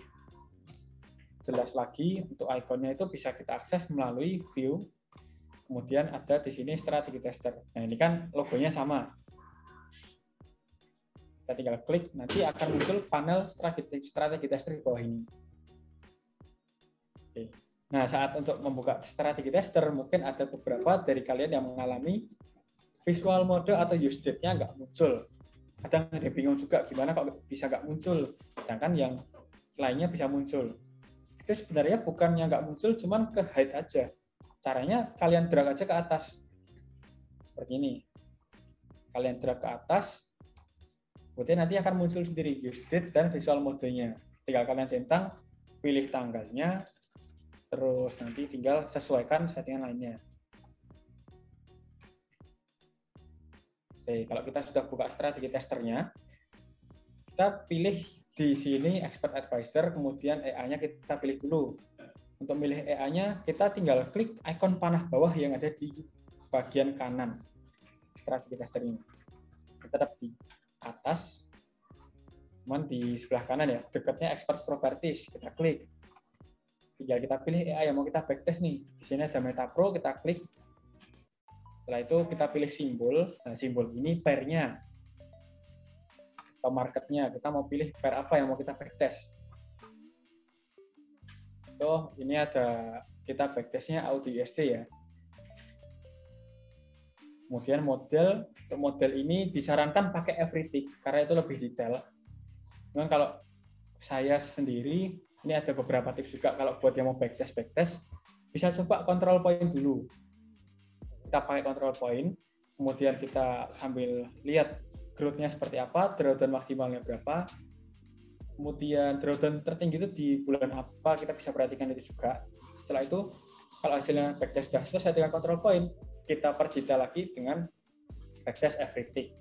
S1: jelas lagi, untuk ikonnya itu bisa kita akses melalui view. kemudian ada di sini strategi tester. Nah, ini kan logonya sama. Kita tinggal klik, nanti akan muncul panel strategi tester di bawah ini. Oke. Nah, saat untuk membuka strategi tester, mungkin ada beberapa dari kalian yang mengalami visual mode atau use state-nya nggak muncul. Kadang ada bingung juga, gimana kok bisa nggak muncul, sedangkan yang lainnya bisa muncul. Itu sebenarnya bukannya nggak muncul, cuman ke hide aja. Caranya kalian drag aja ke atas. Seperti ini. Kalian drag ke atas, kemudian nanti akan muncul sendiri use date dan visual modenya. Tinggal kalian centang, pilih tanggalnya, terus nanti tinggal sesuaikan settingan lainnya. Oke, kalau kita sudah buka strategi testernya, kita pilih di sini Expert Advisor, kemudian EA-nya kita pilih dulu. Untuk milih EA-nya, kita tinggal klik ikon panah bawah yang ada di bagian kanan strategi tester ini. Tetap di atas, cuman di sebelah kanan ya, dekatnya Expert Properties, kita klik. Tinggal kita pilih EA yang mau kita backtest nih. Di sini ada Meta Pro, kita klik. Setelah itu kita pilih simbol. Nah, simbol ini pair-nya atau marketnya. Kita mau pilih pair apa yang mau kita backtest. So, ini ada kita backtestnya AutoUSD ya. Kemudian model, untuk model ini disarankan pakai everything karena itu lebih detail. Cuman kalau saya sendiri, ini ada beberapa tips juga kalau buat yang mau backtest, bisa coba control point dulu. Kita pakai control point, kemudian kita sambil lihat growth-nya seperti apa, drawdown maksimalnya berapa, kemudian drawdown tertinggi itu di bulan apa, kita bisa perhatikan itu juga. Setelah itu, kalau hasilnya backtest sudah selesai dengan control point, kita perjita lagi dengan backtest everything.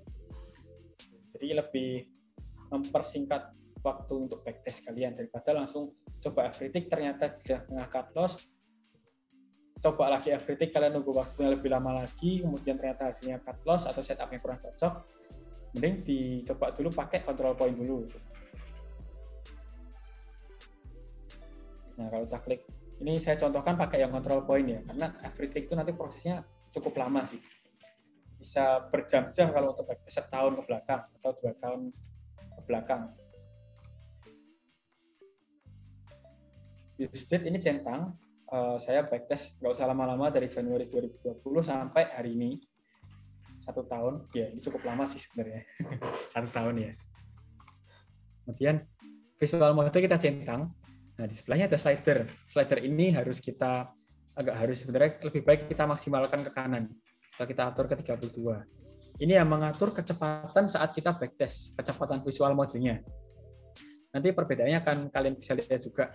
S1: Jadi lebih mempersingkat waktu untuk backtest kalian daripada langsung coba everything ternyata sudah tengah cut loss, coba lagi everything, kalian nunggu waktunya lebih lama lagi, kemudian ternyata hasilnya cut loss atau setupnya kurang cocok, mending dicoba dulu pakai control point dulu. Nah, kalau kita klik, ini saya contohkan pakai yang control point ya, karena everything itu nanti prosesnya cukup lama sih. Bisa berjam-jam kalau untuk backtest setahun ke belakang atau 2 tahun ke belakang. Use date ini centang. Saya backtest nggak usah lama-lama dari Januari 2020 sampai hari ini 1 tahun. Ya, ini cukup lama sih sebenarnya. 1 tahun ya. Kemudian visual mode kita centang. Nah, di sebelahnya ada slider. Slider ini harus sebenarnya lebih baik kita maksimalkan ke kanan. Atau kita atur ke 32. Ini yang mengatur kecepatan saat kita backtest, kecepatan visual modenya. Nanti perbedaannya akan kalian bisa lihat juga.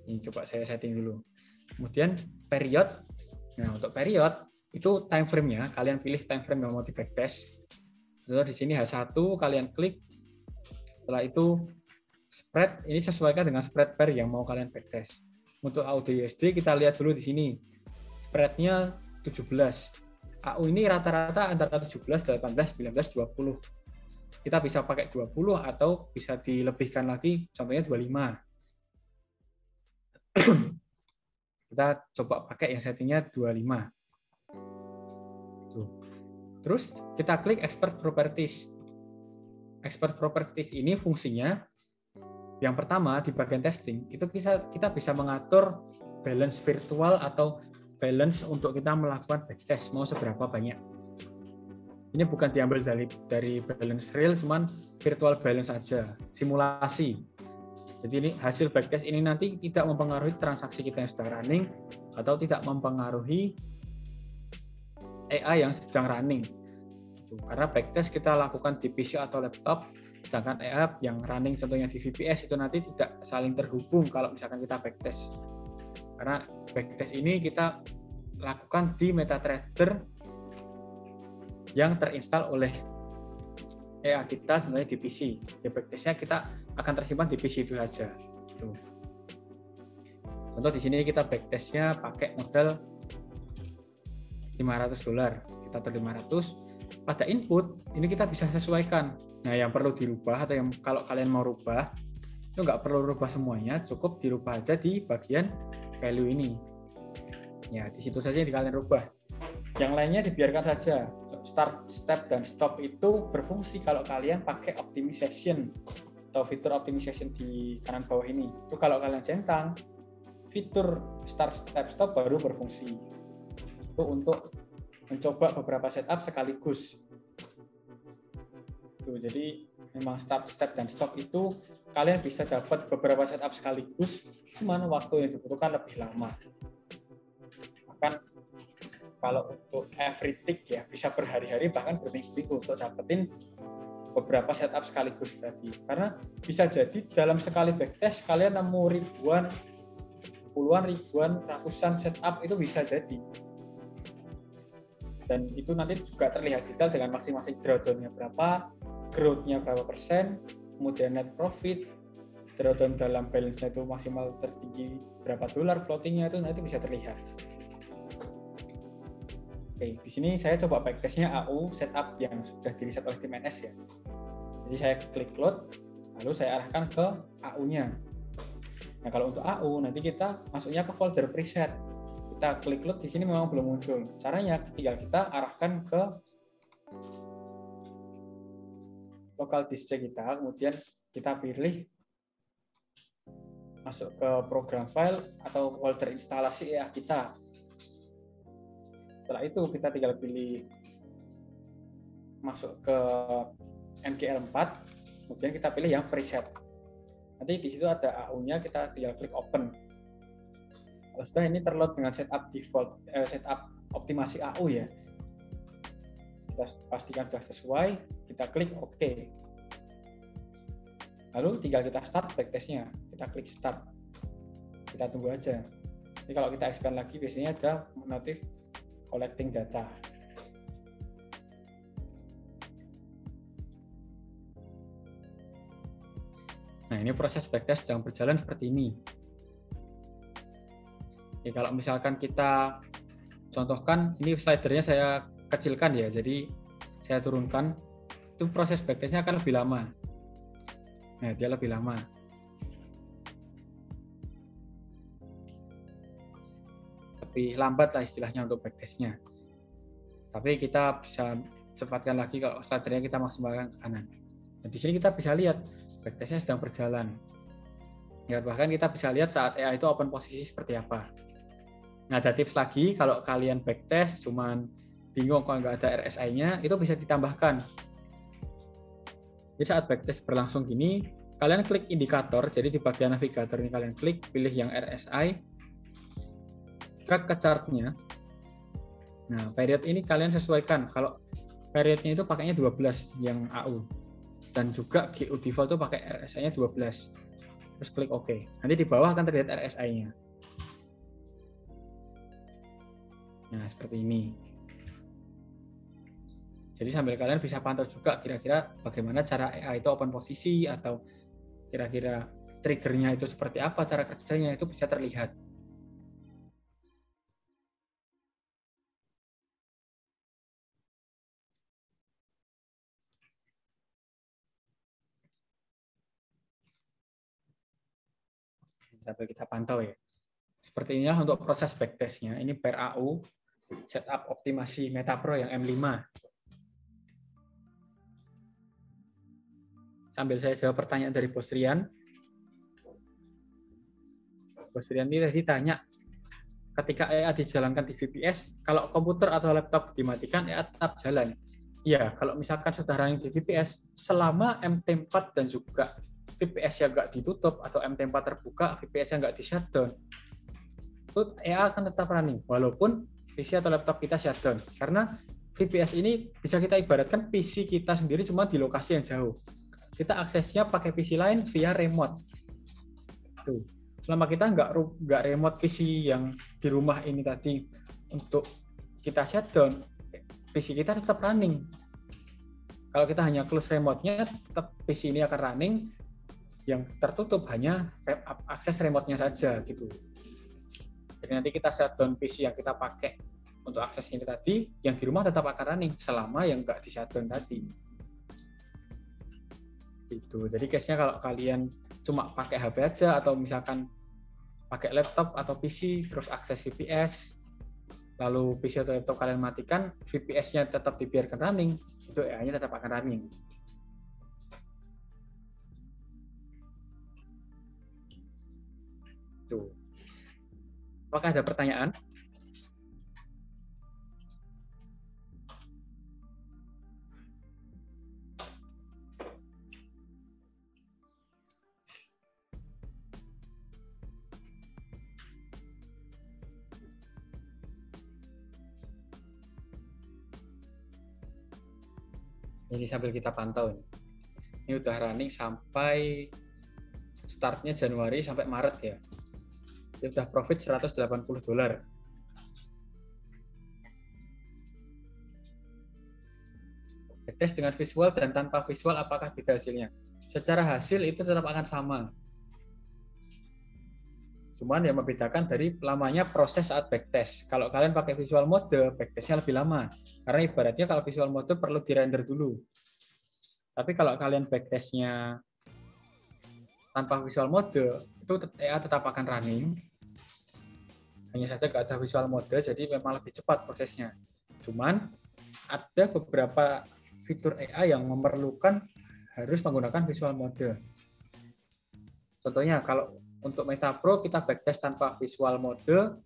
S1: Ini coba saya setting dulu. Kemudian period. Nah, untuk period itu time frame-nya, kalian pilih time frame yang mau di backtest. Terus di sini H1 kalian klik. Setelah itu spread, ini sesuaikan dengan spread pair yang mau kalian backtest. Untuk AutoUSD kita lihat dulu di sini. Spread-nya 17. AU ini rata-rata antara 17, 18, 19, 20. Kita bisa pakai 20 atau bisa dilebihkan lagi, contohnya 25. Kita coba pakai yang settingnya 25. Terus kita klik Expert Properties. Expert Properties ini fungsinya yang pertama di bagian testing itu kita bisa mengatur balance virtual atau balance untuk kita melakukan backtest mau seberapa banyak. Ini bukan diambil dari balance real, cuman virtual balance aja, simulasi. Jadi ini hasil backtest ini nanti tidak mempengaruhi transaksi kita yang sedang running atau tidak mempengaruhi AI yang sedang running. Karena backtest kita lakukan di PC atau laptop, sedangkan AI yang running contohnya di VPS itu nanti tidak saling terhubung kalau misalkan kita backtest. Karena backtest ini kita lakukan di MetaTrader yang terinstall oleh AI kita sebenarnya di PC. Ya, backtestnya kita akan tersimpan di PC itu saja. Contoh di sini kita backtestnya pakai modal $500. Kita atur 500. Pada input ini kita bisa sesuaikan. Nah, yang perlu dirubah atau yang kalau kalian mau rubah itu nggak perlu rubah semuanya, cukup dirubah aja di bagian value ini. Ya, di situ saja yang kalian rubah. Yang lainnya dibiarkan saja. Start, step, dan stop itu berfungsi kalau kalian pakai optimization atau fitur optimization di kanan bawah ini. Itu kalau kalian centang, fitur start, step, stop baru berfungsi. Itu untuk mencoba beberapa setup sekaligus. Tuh, jadi memang start, step, dan stop itu kalian bisa dapat beberapa setup sekaligus, cuman waktu yang dibutuhkan lebih lama. Bahkan kalau untuk every tick ya bisa berhari-hari bahkan berminggu-minggu untuk dapetin beberapa setup sekaligus tadi. Karena bisa jadi dalam sekali backtest kalian nemu ribuan, puluhan ribuan, ratusan setup itu bisa jadi. Dan itu nanti juga terlihat detail dengan masing-masing drawdown-nya berapa, growth-nya berapa persen, kemudian net profit, drawdown dalam balance-nya itu maksimal tertinggi berapa dolar, floating-nya itu nanti bisa terlihat. Oke, di sini saya coba backtest-nya AU setup yang sudah di-reset oleh tim NS ya. Jadi saya klik load, lalu saya arahkan ke AU-nya. Nah, kalau untuk AU nanti kita masuknya ke folder preset. Kita klik load, di sini memang belum muncul. Caranya tinggal kita arahkan ke local disk C kita, kemudian kita pilih masuk ke program file atau folder instalasi EA kita. Setelah itu kita tinggal pilih masuk ke MGL4, kemudian kita pilih yang preset. Nanti di situ ada AU-nya, kita tinggal klik open. Kalau sudah ini terload dengan setup default, setup optimasi AU ya. Kita pastikan sudah sesuai, kita klik OK. Lalu tinggal kita start backtest-nya, kita klik start. Kita tunggu aja. Jadi kalau kita expand lagi biasanya ada notif collecting data. Nah, ini proses backtest sedang berjalan seperti ini. Oke, kalau misalkan kita contohkan, ini slidernya saya kecilkan ya, jadi saya turunkan, itu proses backtestnya akan lebih lama. Nah, dia lebih lama. Lebih lambat lah istilahnya untuk backtestnya. Tapi kita bisa cepatkan lagi kalau slidernya kita maksimalkan ke kanan. Nah, di sini kita bisa lihat backtestnya sedang berjalan. Ya, bahkan kita bisa lihat saat EA itu open posisi seperti apa. Nah, ada tips lagi kalau kalian backtest cuman bingung kalau nggak ada RSI-nya, itu bisa ditambahkan. Jadi saat backtest berlangsung gini, kalian klik indikator, jadi di bagian navigator ini kalian klik, pilih yang RSI, drag ke chart-nya. Nah, period ini kalian sesuaikan. Kalau periodnya itu pakainya 12 yang AU. Dan juga GU default itu pakai RSI-nya 12. Terus klik OK. Nanti di bawah akan terlihat RSI-nya. Nah, seperti ini. Jadi sambil kalian bisa pantau juga kira-kira bagaimana cara EA itu open posisi atau kira-kira triggernya itu seperti apa, cara kerjanya itu bisa terlihat. Sampai kita pantau ya. Seperti inilah untuk proses backtestnya. Ini per AU, setup optimasi MetaPro yang M5. Sambil saya jawab pertanyaan dari Bos Rian. Bos Rian ini tadi tanya, ketika EA dijalankan di VPS, kalau komputer atau laptop dimatikan, EA tetap jalan. Ya, kalau misalkan sudah running di VPS, selama MT4 dan juga VPS yang nggak ditutup atau MT4 terbuka, VPS yang nggak di shutdown, itu EA akan tetap running, walaupun PC atau laptop kita shutdown. Karena VPS ini bisa kita ibaratkan PC kita sendiri cuma di lokasi yang jauh. Kita aksesnya pakai PC lain via remote. Tuh. Selama kita nggak remote PC yang di rumah ini tadi untuk kita shutdown, PC kita tetap running. Kalau kita hanya close remote-nya, tetap PC ini akan running. Yang tertutup hanya akses remote-nya saja gitu. Jadi nanti kita shutdown PC yang kita pakai untuk akses ini tadi, yang di rumah tetap akan running selama yang nggak di shutdown tadi. Gitu. Jadi case-nya kalau kalian cuma pakai HP aja atau misalkan pakai laptop atau PC terus akses VPS, lalu PC atau laptop kalian matikan, VPS-nya tetap dibiarkan running, itu EA-nya tetap akan running. Tuh. Apakah ada pertanyaan? Ini sambil kita pantau. Ini udah running sampai startnya Januari sampai Maret ya. Ini udah profit $180. Tes dengan visual dan tanpa visual apakah beda hasilnya? Secara hasil itu tetap akan sama. Cuman yang membedakan dari lamanya proses saat backtest. Kalau kalian pakai visual mode, backtestnya lebih lama. Karena ibaratnya kalau visual mode perlu di-render dulu. Tapi kalau kalian backtestnya tanpa visual mode, itu EA tetap akan running. Hanya saja nggak ada visual mode, jadi memang lebih cepat prosesnya. Cuman ada beberapa fitur EA yang memerlukan harus menggunakan visual mode. Contohnya kalau untuk Meta Pro kita backtest tanpa visual mode,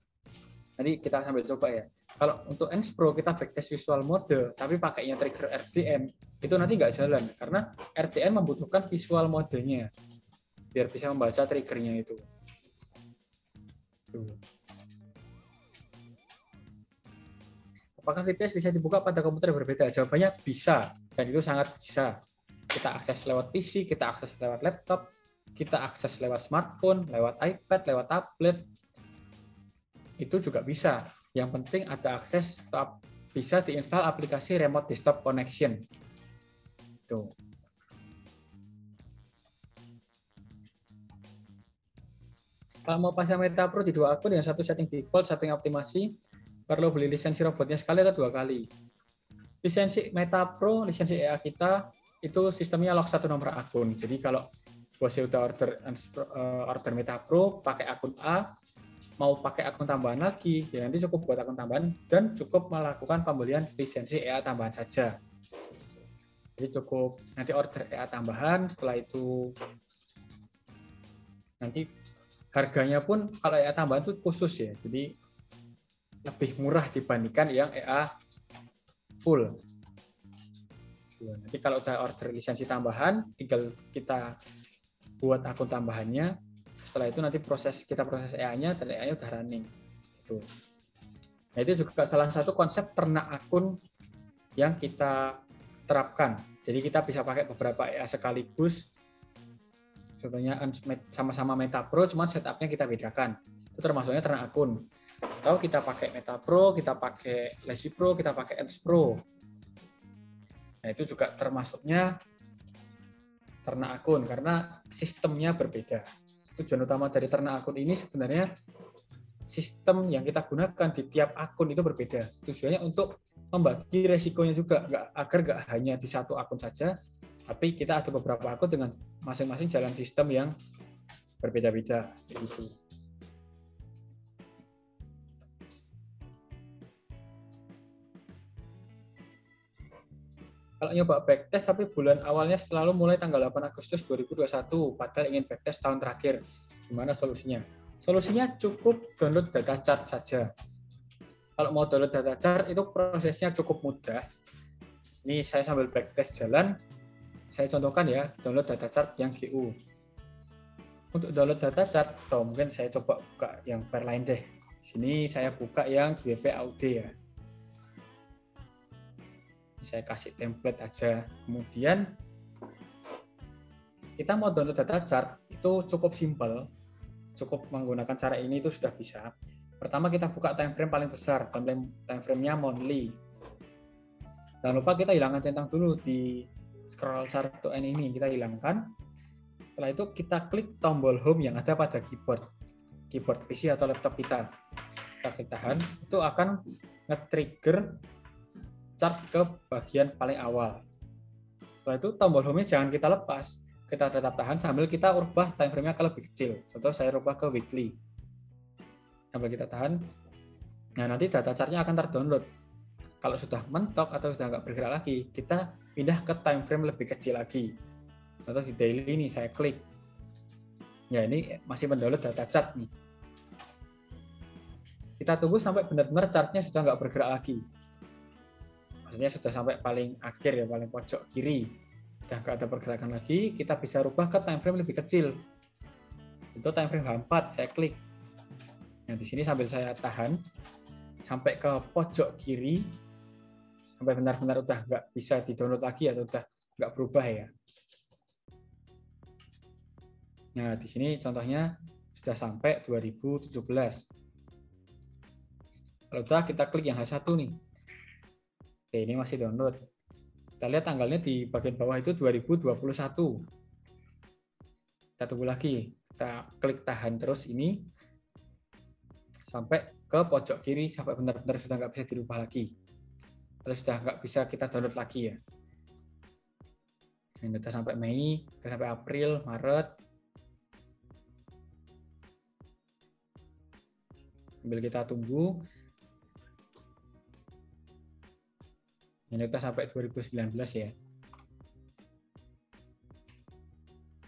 S1: nanti kita sambil coba ya. Kalau untuk Ens Pro kita backtest visual mode, tapi pakainya trigger RTN, itu nanti nggak jalan karena RTN membutuhkan visual modenya biar bisa membaca triggernya itu. Tuh. Apakah VPS bisa dibuka pada komputer berbeda? Jawabannya bisa, dan itu sangat bisa. Kita akses lewat PC, kita akses lewat laptop, kita akses lewat smartphone, lewat iPad, lewat tablet. Itu juga bisa. Yang penting ada akses, bisa diinstal aplikasi Remote Desktop Connection. Tuh. Kalau mau pasang Meta Pro di 2 akun, yang satu setting default, satu yang optimasi, perlu beli lisensi robotnya sekali atau 2 kali. Lisensi Meta Pro, lisensi EA kita, itu sistemnya lock 1 nomor akun. Jadi kalau bosnya udah order Meta Pro, pakai akun A, mau pakai akun tambahan lagi, ya nanti cukup buat akun tambahan, dan cukup melakukan pembelian lisensi EA tambahan saja. Jadi cukup nanti order EA tambahan, setelah itu nanti harganya pun kalau EA tambahan itu khusus ya, jadi lebih murah dibandingkan yang EA full. Nanti kalau udah order lisensi tambahan, tinggal kita buat akun tambahannya. Setelah itu nanti kita proses EA-nya dan EA-nya udah running. Gitu. Nah, itu juga salah satu konsep ternak akun yang kita terapkan. Jadi kita bisa pakai beberapa EA sekaligus. Contohnya sama-sama Meta Pro, cuma setupnya kita bedakan. Itu termasuknya ternak akun. Atau kita pakai Meta Pro, kita pakai Lazy Pro, kita pakai Ens Pro. Nah, itu juga termasuknya ternak akun karena sistemnya berbeda. Tujuan utama dari ternak akun ini sebenarnya sistem yang kita gunakan di tiap akun itu berbeda. Tujuannya untuk membagi resikonya juga, agar nggak hanya di satu akun saja, tapi kita ada beberapa akun dengan masing-masing jalan sistem yang berbeda-beda. Gitu. Kalau nyoba backtest tapi bulan awalnya selalu mulai tanggal 8 Agustus 2021, padahal ingin backtest tahun terakhir. Gimana solusinya? Solusinya cukup download data chart saja. Kalau mau download data chart itu prosesnya cukup mudah. Ini saya sambil backtest jalan, saya contohkan ya, download data chart yang GU. Untuk download data chart, atau mungkin saya coba buka yang file lain deh. Sini saya buka yang GWP AUD ya. Saya kasih template aja. Kemudian kita mau download data chart itu cukup simpel, cukup menggunakan cara ini itu sudah bisa. Pertama kita buka time frame paling besar, time frame-nya monthly. Jangan lupa kita hilangkan centang dulu di scroll chart to end ini, kita hilangkan. Setelah itu kita klik tombol home yang ada pada keyboard PC atau laptop kita. Kita klik tahan, itu akan nge-trigger chart ke bagian paling awal. Setelah itu tombol home-nya jangan kita lepas. Kita tetap tahan sambil kita ubah time frame-nya ke lebih kecil. Contoh saya ubah ke weekly. Sambil kita tahan. Nah, nanti data chartnya akan terdownload. Kalau sudah mentok atau sudah nggak bergerak lagi, kita pindah ke time frame lebih kecil lagi. Contoh di daily ini saya klik. Ya, ini masih mendownload data chart nih. Kita tunggu sampai benar-benar chartnya sudah nggak bergerak lagi. Maksudnya sudah sampai paling akhir ya, paling pojok kiri. Sudah nggak ada pergerakan lagi, kita bisa rubah ke time frame lebih kecil. Itu time frame H4, saya klik. Nah, di sini sambil saya tahan sampai ke pojok kiri, sampai benar-benar udah nggak bisa di-download lagi atau udah nggak berubah ya. Nah, di sini contohnya sudah sampai 2017. Kalau udah, kita klik yang H1 nih. Oke, ini masih download. Kita lihat tanggalnya di bagian bawah itu 2021. Kita tunggu lagi. Kita klik tahan terus ini sampai ke pojok kiri, sampai benar-benar sudah nggak bisa dirubah lagi. Kalau sudah nggak bisa kita download lagi ya. Ini kita sampai Mei, kita sampai April, Maret. Sambil kita tunggu. Ini kita sampai 2019 ya.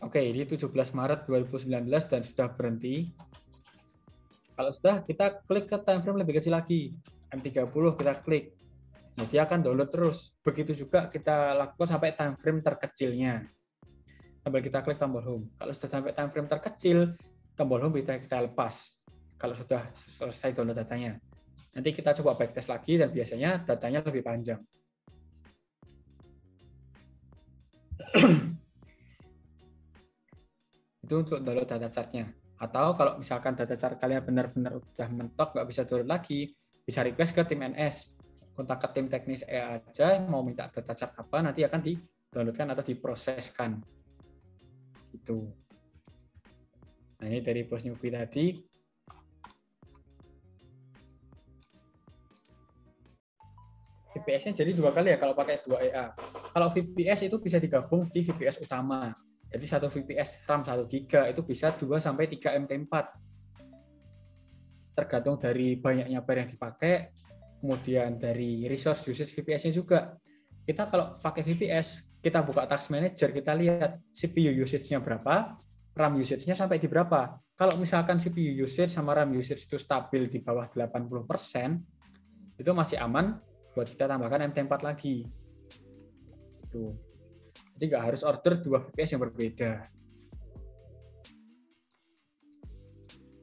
S1: Oke, ini 17 Maret 2019 dan sudah berhenti. Kalau sudah, kita klik ke time frame lebih kecil lagi. M30 kita klik. Nah, dia akan download terus. Begitu juga kita lakukan sampai time frame terkecilnya. Sambil kita klik tombol home. Kalau sudah sampai time frame terkecil, tombol home bisa kita lepas. Kalau sudah selesai download datanya. Nanti kita coba backtest lagi dan biasanya datanya lebih panjang. Itu untuk download data chartnya. Atau kalau misalkan data chart kalian benar-benar udah mentok, nggak bisa download lagi, bisa request ke tim NS. Kontak ke tim teknis EA aja, mau minta data chart apa, nanti akan di-downloadkan atau diproseskan. Gitu. Nah, ini dari bos newbie tadi. VPS-nya jadi 2 kali ya kalau pakai 2 EA. Kalau VPS itu bisa digabung di VPS utama. Jadi satu VPS RAM 1 GB itu bisa 2 sampai 3 MT4. Tergantung dari banyaknya pair yang dipakai, kemudian dari resource usage VPS-nya juga. Kita kalau pakai VPS, kita buka task manager, kita lihat CPU usage-nya berapa, RAM usage-nya sampai di berapa. Kalau misalkan CPU usage sama RAM usage itu stabil di bawah 80%, itu masih aman buat kita tambahkan MT4 lagi. Tuh. Jadi nggak harus order 2 VPS yang berbeda.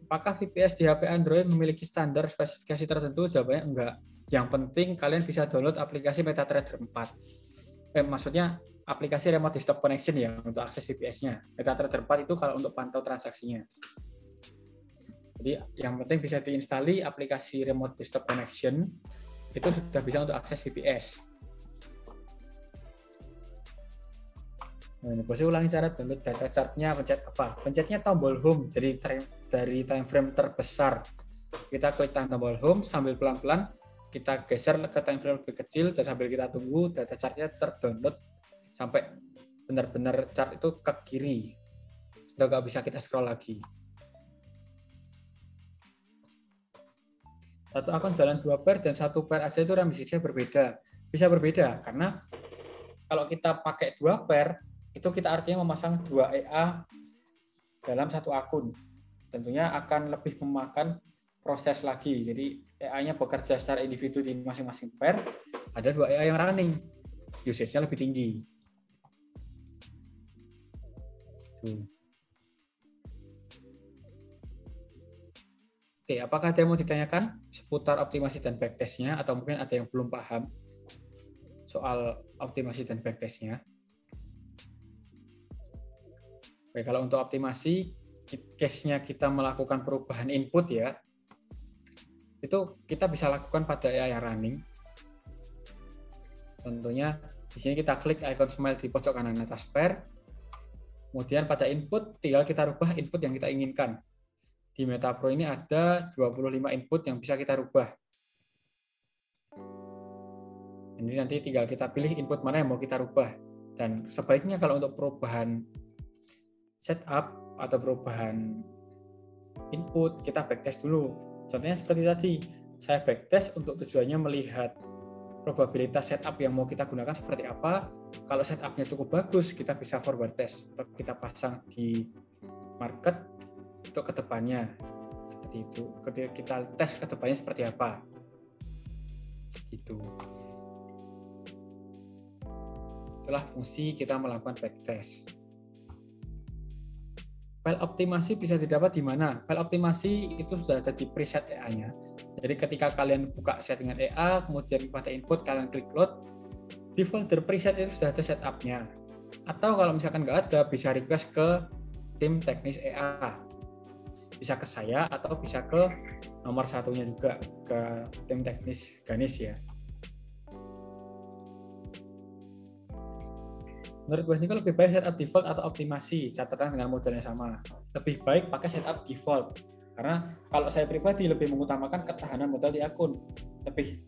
S1: Apakah VPS di HP Android memiliki standar spesifikasi tertentu? Jawabannya enggak. Yang penting kalian bisa download aplikasi MetaTrader 4. Maksudnya aplikasi Remote Desktop Connection ya untuk akses VPS-nya. MetaTrader 4 itu kalau untuk pantau transaksinya. Jadi yang penting bisa diinstalli aplikasi Remote Desktop Connection, itu sudah bisa untuk akses VPS. Nah, ini bosnya ulangi cara download data chart-nya, pencet apa? Pencetnya tombol home, jadi dari time frame terbesar. Kita klik tombol home, sambil pelan-pelan kita geser ke time frame lebih kecil, dan sambil kita tunggu data chart-nya terdownload sampai benar-benar chart itu ke kiri. Sudah nggak bisa kita scroll lagi. Satu akun jalan 2 pair dan 1 pair aja itu RAM usage-nya berbeda. Bisa berbeda, karena kalau kita pakai 2 pair, itu kita artinya memasang 2 EA dalam satu akun. Tentunya akan lebih memakan proses lagi. Jadi EA-nya bekerja secara individu di masing-masing pair, ada 2 EA yang running. Usage-nya lebih tinggi. Oke, apakah ada yang mau ditanyakan seputar optimasi dan backtest-nya, atau mungkin ada yang belum paham soal optimasi dan backtest-nya? Oke, kalau untuk optimasi, case-nya kita melakukan perubahan input ya, itu kita bisa lakukan pada EA yang running. Tentunya di sini kita klik icon smile di pojok kanan atas pair, kemudian pada input tinggal kita rubah input yang kita inginkan. Di MetaPro ini ada 25 input yang bisa kita rubah. Jadi nanti tinggal kita pilih input mana yang mau kita rubah. Dan sebaiknya kalau untuk perubahan setup atau perubahan input, kita backtest dulu. Contohnya seperti tadi, Saya backtest untuk tujuannya melihat probabilitas setup yang mau kita gunakan seperti apa. Kalau setupnya cukup bagus, kita bisa forward test atau kita pasang di market untuk kedepannya. Seperti itu. Ketika kita tes kedepannya seperti apa. Gitu. Itulah fungsi kita melakukan backtest. File optimasi bisa didapat di mana? File optimasi itu sudah ada di preset EA-nya. Jadi ketika kalian buka settingan EA, kemudian pada input kalian klik load, di folder preset itu sudah ada setup-nya. Atau kalau misalkan nggak ada, bisa request ke tim teknis EA. Bisa ke saya atau bisa ke nomor satunya juga, ke tim teknis Ganis ya. Menurut gue ini lebih baik setup default atau optimasi, catatan dengan model yang sama. Lebih baik pakai setup default. Karena kalau saya pribadi lebih mengutamakan ketahanan modal di akun. Lebih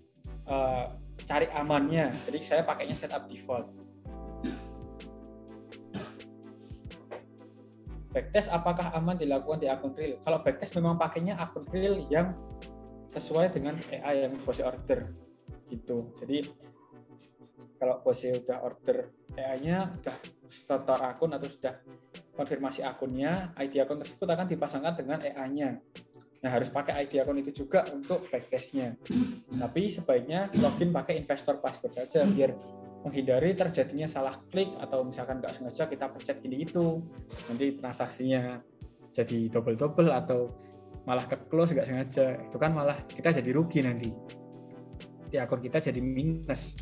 S1: cari amannya. Jadi saya pakainya setup default. Backtest apakah aman dilakukan di akun real? Kalau backtest memang pakainya akun real yang sesuai dengan EA yang bos order. Gitu. Jadi kalau bosnya udah order EA-nya, udah setor akun atau sudah konfirmasi akunnya, ID akun tersebut akan dipasangkan dengan EA-nya. Nah, harus pakai ID akun itu juga untuk backtest-nya. Tapi sebaiknya login pakai investor password saja, biar menghindari terjadinya salah klik atau misalkan nggak sengaja kita pencet ini itu. Nanti transaksinya jadi double-double atau malah ke close nggak sengaja. Itu kan malah kita jadi rugi nanti. Di akun kita jadi minus.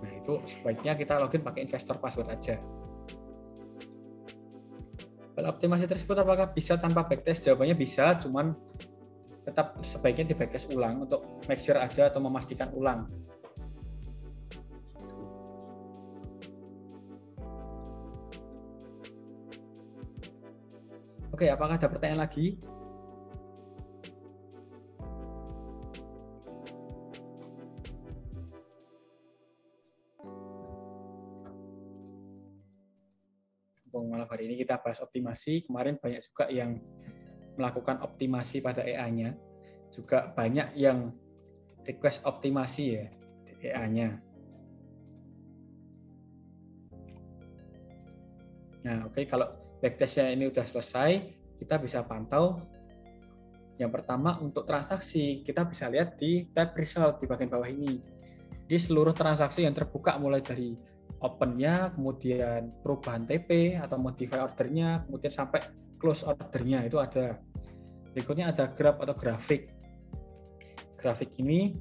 S1: Nah, itu sebaiknya kita login pakai investor password aja. File optimasi tersebut apakah bisa tanpa backtest? Jawabannya bisa, cuman tetap sebaiknya di backtest ulang untuk make sure aja atau memastikan ulang. Oke, apakah ada pertanyaan lagi? Malam hari ini kita bahas optimasi. Kemarin banyak juga yang melakukan optimasi pada EA-nya. Juga banyak yang request optimasi ya di EA-nya. Nah, oke, kalau backtest-nya ini udah selesai, kita bisa pantau. Yang pertama untuk transaksi, kita bisa lihat di tab result di bagian bawah ini. Di seluruh transaksi yang terbuka mulai dari open-nya, kemudian perubahan TP atau modify ordernya, kemudian sampai close ordernya itu ada. Berikutnya ada graph atau grafik. Grafik ini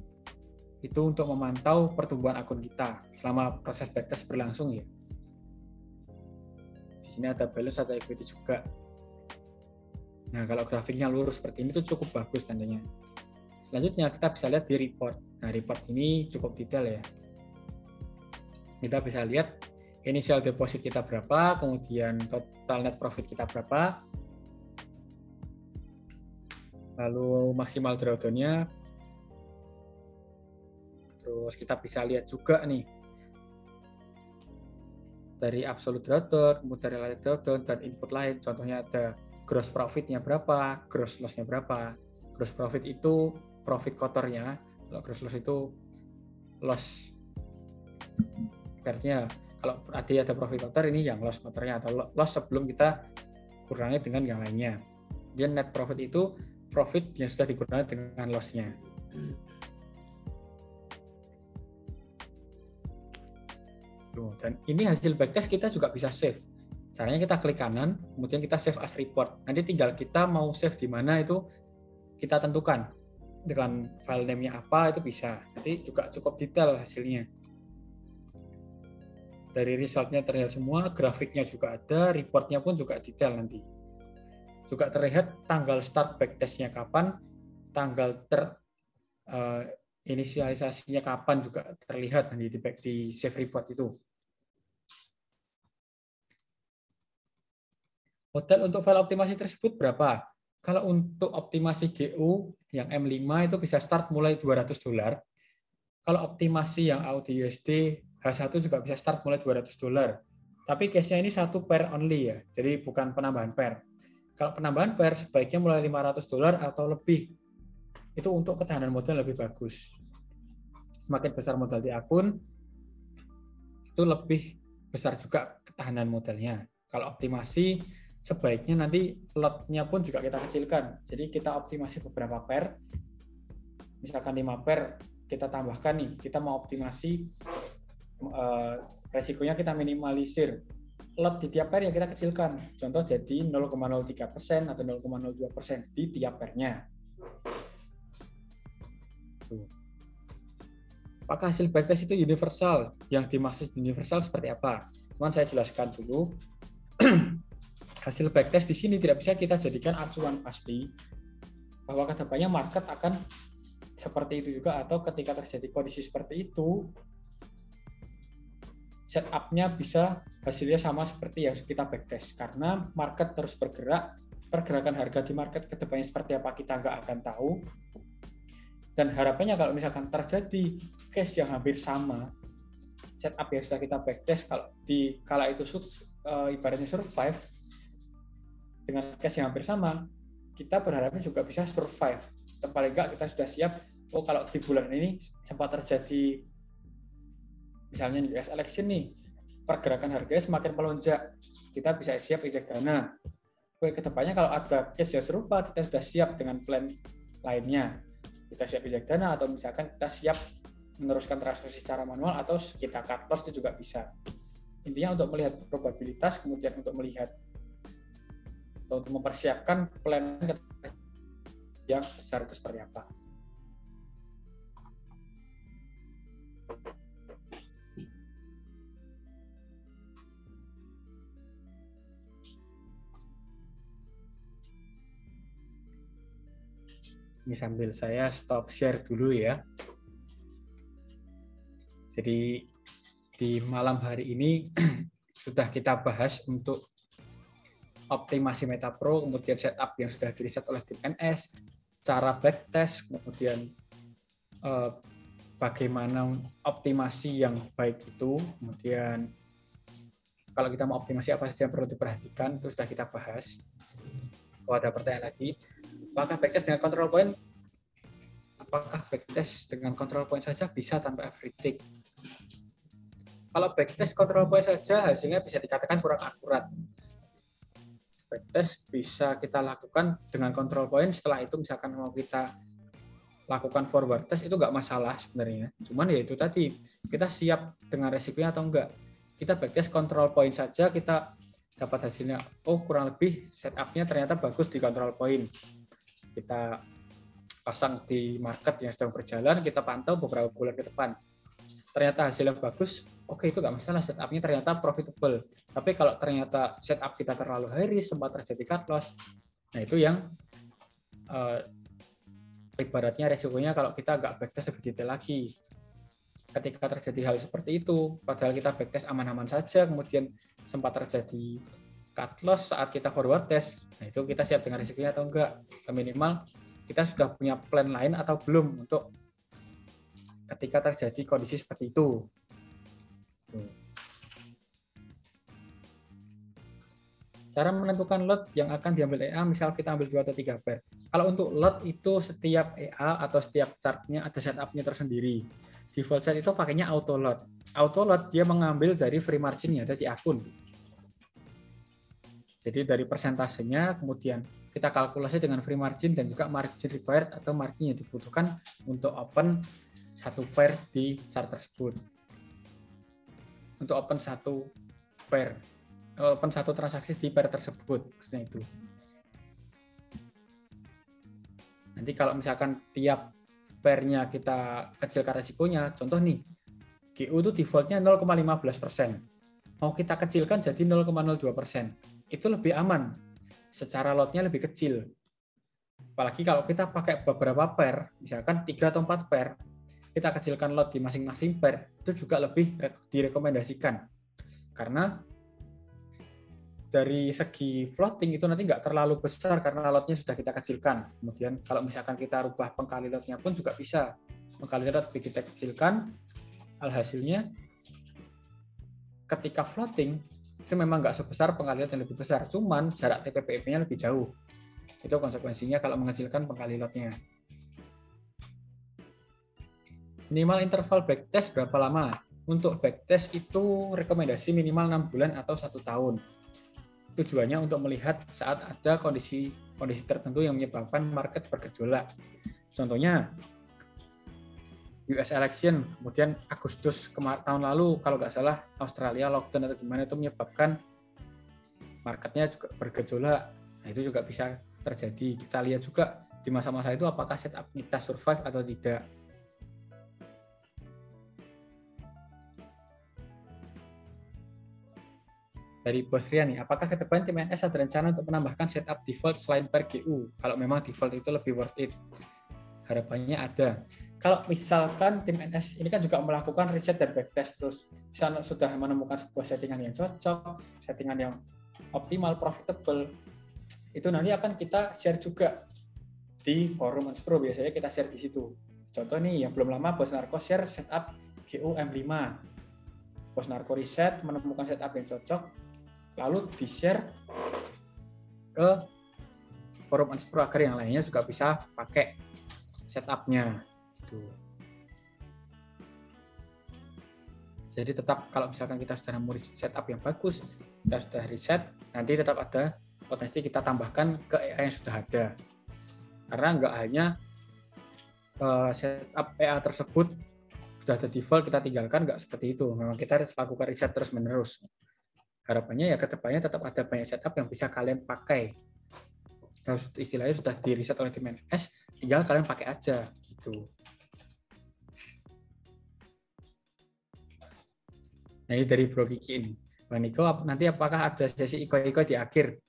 S1: itu untuk memantau pertumbuhan akun kita selama proses backtest berlangsung ya. Di sini ada balance atau equity juga. Nah, kalau grafiknya lurus seperti ini itu cukup bagus tandanya. Selanjutnya kita bisa lihat di report. Nah, report ini cukup detail ya. Kita bisa lihat initial deposit kita berapa, kemudian total net profit kita berapa, lalu maksimal drawdown-nya. Terus kita bisa lihat juga nih dari absolute drawdown, kemudian relative drawdown, dan input lain. Contohnya ada gross profit-nya berapa, gross loss-nya berapa. Gross profit itu profit kotornya, kalau gross loss itu loss. Artinya kalau tadi ada profit kotor, ini yang loss kotornya atau loss sebelum kita kurangi dengan yang lainnya. Dan net profit itu profit yang sudah dikurangi dengan loss-nya. Tuh, dan ini hasil backtest kita juga bisa save. Caranya kita klik kanan, kemudian kita save as report. Nanti tinggal kita mau save di mana itu kita tentukan. Dengan file name-nya apa itu bisa. Nanti juga cukup detail hasilnya. Dari result-nya terlihat semua, grafiknya juga ada, report-nya pun juga detail nanti. Juga terlihat tanggal start backtest-nya kapan, tanggal inisialisasinya kapan juga terlihat nanti di save report itu. Modal untuk file optimasi tersebut berapa? Kalau untuk optimasi GU yang M5 itu bisa start mulai $200. Kalau optimasi yang AUD/USD H1 juga bisa start mulai $200. Tapi case-nya ini satu pair only ya, jadi bukan penambahan pair. Kalau penambahan pair sebaiknya mulai $500 atau lebih. itu untuk ketahanan modal lebih bagus. Semakin besar modal di akun, itu lebih besar juga ketahanan modalnya. Kalau optimasi, sebaiknya nanti lotnya pun juga kita kecilkan. Jadi kita optimasi beberapa pair, misalkan 5 pair, kita tambahkan nih, kita mau optimasi, resikonya kita minimalisir. Lot di tiap pair yang kita kecilkan. Contoh jadi 0,03% atau 0,02% di tiap pairnya. Tuh. Apakah hasil backtest itu universal? Yang dimaksud universal seperti apa? Cuman saya jelaskan dulu. Hasil backtest di sini tidak bisa kita jadikan acuan pasti bahwa kedepannya market akan seperti itu juga, atau ketika terjadi kondisi seperti itu setup-nya bisa hasilnya sama seperti yang kita backtest, karena market terus bergerak, pergerakan harga di market kedepannya seperti apa kita nggak akan tahu. Dan harapannya kalau misalkan terjadi case yang hampir sama, setup yang sudah kita backtest kalau di kala itu ibaratnya survive dengan case yang hampir sama, kita berharapnya juga bisa survive. Paling enggak kita sudah siap, oh kalau di bulan ini sempat terjadi misalnya US election nih, pergerakan harganya semakin melonjak, kita bisa siap injek dana. Oke, kedepannya kalau ada case yang serupa, kita sudah siap dengan plan lainnya. Kita siap injek dana, atau misalkan kita siap meneruskan transaksi secara manual, atau kita cut loss itu juga bisa. Intinya untuk melihat probabilitas, kemudian untuk melihat atau untuk mempersiapkan plan yang besar itu seperti apa. Ini sambil saya stop share dulu ya. Jadi di malam hari ini sudah kita bahas untuk optimasi MetaPro, kemudian setup yang sudah di-reset oleh tim NS, cara backtest, kemudian bagaimana optimasi yang baik itu, kemudian kalau kita mau optimasi apa saja yang perlu diperhatikan, itu sudah kita bahas. Kalau ada pertanyaan lagi, apakah backtest dengan control point? Apakah backtest dengan control point saja bisa tanpa everything? Kalau backtest control point saja, hasilnya bisa dikatakan kurang akurat. Backtest bisa kita lakukan dengan control point, setelah itu misalkan mau kita lakukan forward test itu nggak masalah sebenarnya. Cuman ya itu tadi, kita siap dengan resikonya atau enggak. Kita backtest control point saja, kita dapat hasilnya, oh kurang lebih setup-nya ternyata bagus di control point. Kita pasang di market yang sedang berjalan, kita pantau beberapa bulan ke depan. Ternyata hasilnya bagus, oke, itu nggak masalah, setup-nya ternyata profitable. Tapi kalau ternyata setup kita terlalu high risk, sempat terjadi cut loss, nah itu yang ibaratnya resikonya kalau kita nggak backtest lebih detail lagi. Ketika terjadi hal seperti itu, padahal kita backtest aman-aman saja, kemudian sempat terjadi cut loss saat kita forward test, nah itu kita siap dengan resikonya atau enggak. Minimal kita sudah punya plan lain atau belum untuk ketika terjadi kondisi seperti itu. Cara menentukan lot yang akan diambil EA, misal kita ambil 2 atau 3 pair. Kalau untuk lot itu setiap EA atau setiap chartnya ada setup-nya tersendiri. Default set itu pakainya auto lot. Auto lot dia mengambil dari free margin yang ada di akun. Jadi dari persentasenya kemudian kita kalkulasi dengan free margin dan juga margin required atau margin yang dibutuhkan untuk open satu pair di chart tersebut. Untuk open satu pair, open satu transaksi di pair tersebut, maksudnya itu. Nanti kalau misalkan tiap pairnya kita kecilkan resikonya, contoh nih, GU itu defaultnya 0,15%. Mau kita kecilkan jadi 0,02%. Itu lebih aman. Secara lotnya lebih kecil. Apalagi kalau kita pakai beberapa pair, misalkan 3 atau 4 pair, kita kecilkan lot di masing-masing pair, itu juga lebih direkomendasikan. Karena dari segi floating itu nanti nggak terlalu besar karena lotnya sudah kita kecilkan. Kemudian kalau misalkan kita rubah pengkali lotnya pun juga bisa. Pengkali lot kita kecilkan, alhasilnya ketika floating itu memang nggak sebesar pengkali lot yang lebih besar, cuman jarak TPPM-nya lebih jauh. Itu konsekuensinya kalau mengecilkan pengkali lotnya. Minimal interval backtest berapa lama? Untuk backtest itu rekomendasi minimal 6 bulan atau 1 tahun. Tujuannya untuk melihat saat ada kondisi tertentu yang menyebabkan market bergejolak. Contohnya US election, kemudian Agustus tahun lalu kalau nggak salah Australia lockdown atau gimana itu menyebabkan marketnya juga bergejolak. Nah itu juga bisa terjadi. Kita lihat juga di masa-masa itu apakah setup kita survive atau tidak. Dari Bos Rian nih, apakah ke depan tim NS ada rencana untuk menambahkan setup default selain per GU? Kalau memang default itu lebih worth it. Harapannya ada. Kalau misalkan tim NS ini kan juga melakukan riset dan backtest terus, misalnya sudah menemukan sebuah settingan yang cocok, settingan yang optimal, profitable, itu nanti akan kita share juga di forum Unspro. Biasanya kita share di situ. Contoh nih, yang belum lama Bos Narko share setup GU M5. Bos Narko riset, menemukan setup yang cocok, lalu di-share ke forum Unspro agar yang lainnya juga bisa pakai setup-nya. Jadi tetap kalau misalkan kita sudah mau setup yang bagus, kita sudah riset, nanti tetap ada potensi kita tambahkan ke EA yang sudah ada. Karena nggak hanya setup EA tersebut sudah ada default kita tinggalkan, nggak seperti itu. Memang kita lakukan riset terus-menerus. Harapannya ya kedepannya tetap ada banyak setup yang bisa kalian pakai. Kalau istilahnya sudah di riset oleh tim NS, tinggal kalian pakai aja gitu. Nah ini dari Bro Kiki ini. Bang Niko, nanti apakah ada sesi ikoi-ikoi di akhir?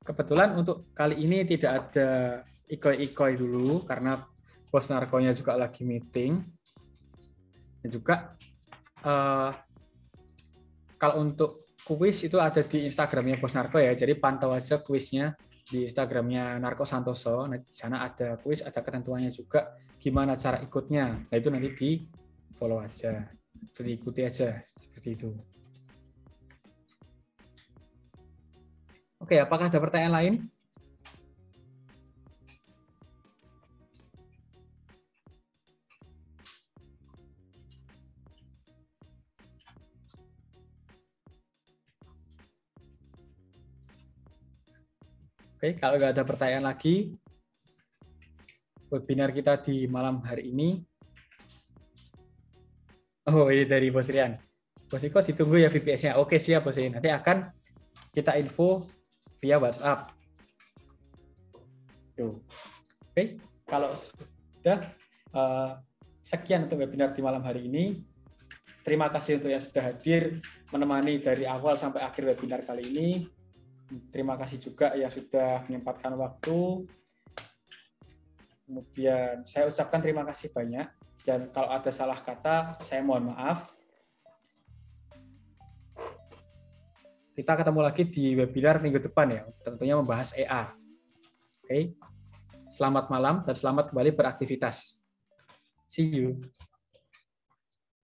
S1: Kebetulan untuk kali ini tidak ada ikoi-ikoi dulu karena Bos Narkonya juga lagi meeting. Dan juga kalau untuk kuis itu ada di Instagramnya Bos Narko ya, jadi pantau aja kuisnya di Instagramnya Narko Santoso. Nah, di sana ada kuis, ada ketentuannya juga gimana cara ikutnya. Nah itu nanti di follow aja, diikuti aja seperti itu. Oke, apakah ada pertanyaan lain? Oke, kalau nggak ada pertanyaan lagi, webinar kita di malam hari ini. Oh, ini dari Bos Rian. Bos Iko ditunggu ya VPS-nya. Oke, siap Bos. Nanti akan kita info via WhatsApp. Tuh. Oke, kalau sudah sekian untuk webinar di malam hari ini. Terima kasih untuk yang sudah hadir menemani dari awal sampai akhir webinar kali ini. Terima kasih juga yang sudah menyempatkan waktu. Kemudian saya ucapkan terima kasih banyak. Dan kalau ada salah kata, saya mohon maaf. Kita ketemu lagi di webinar minggu depan ya, tentunya membahas EA. Oke. Selamat malam dan selamat kembali beraktivitas. See you.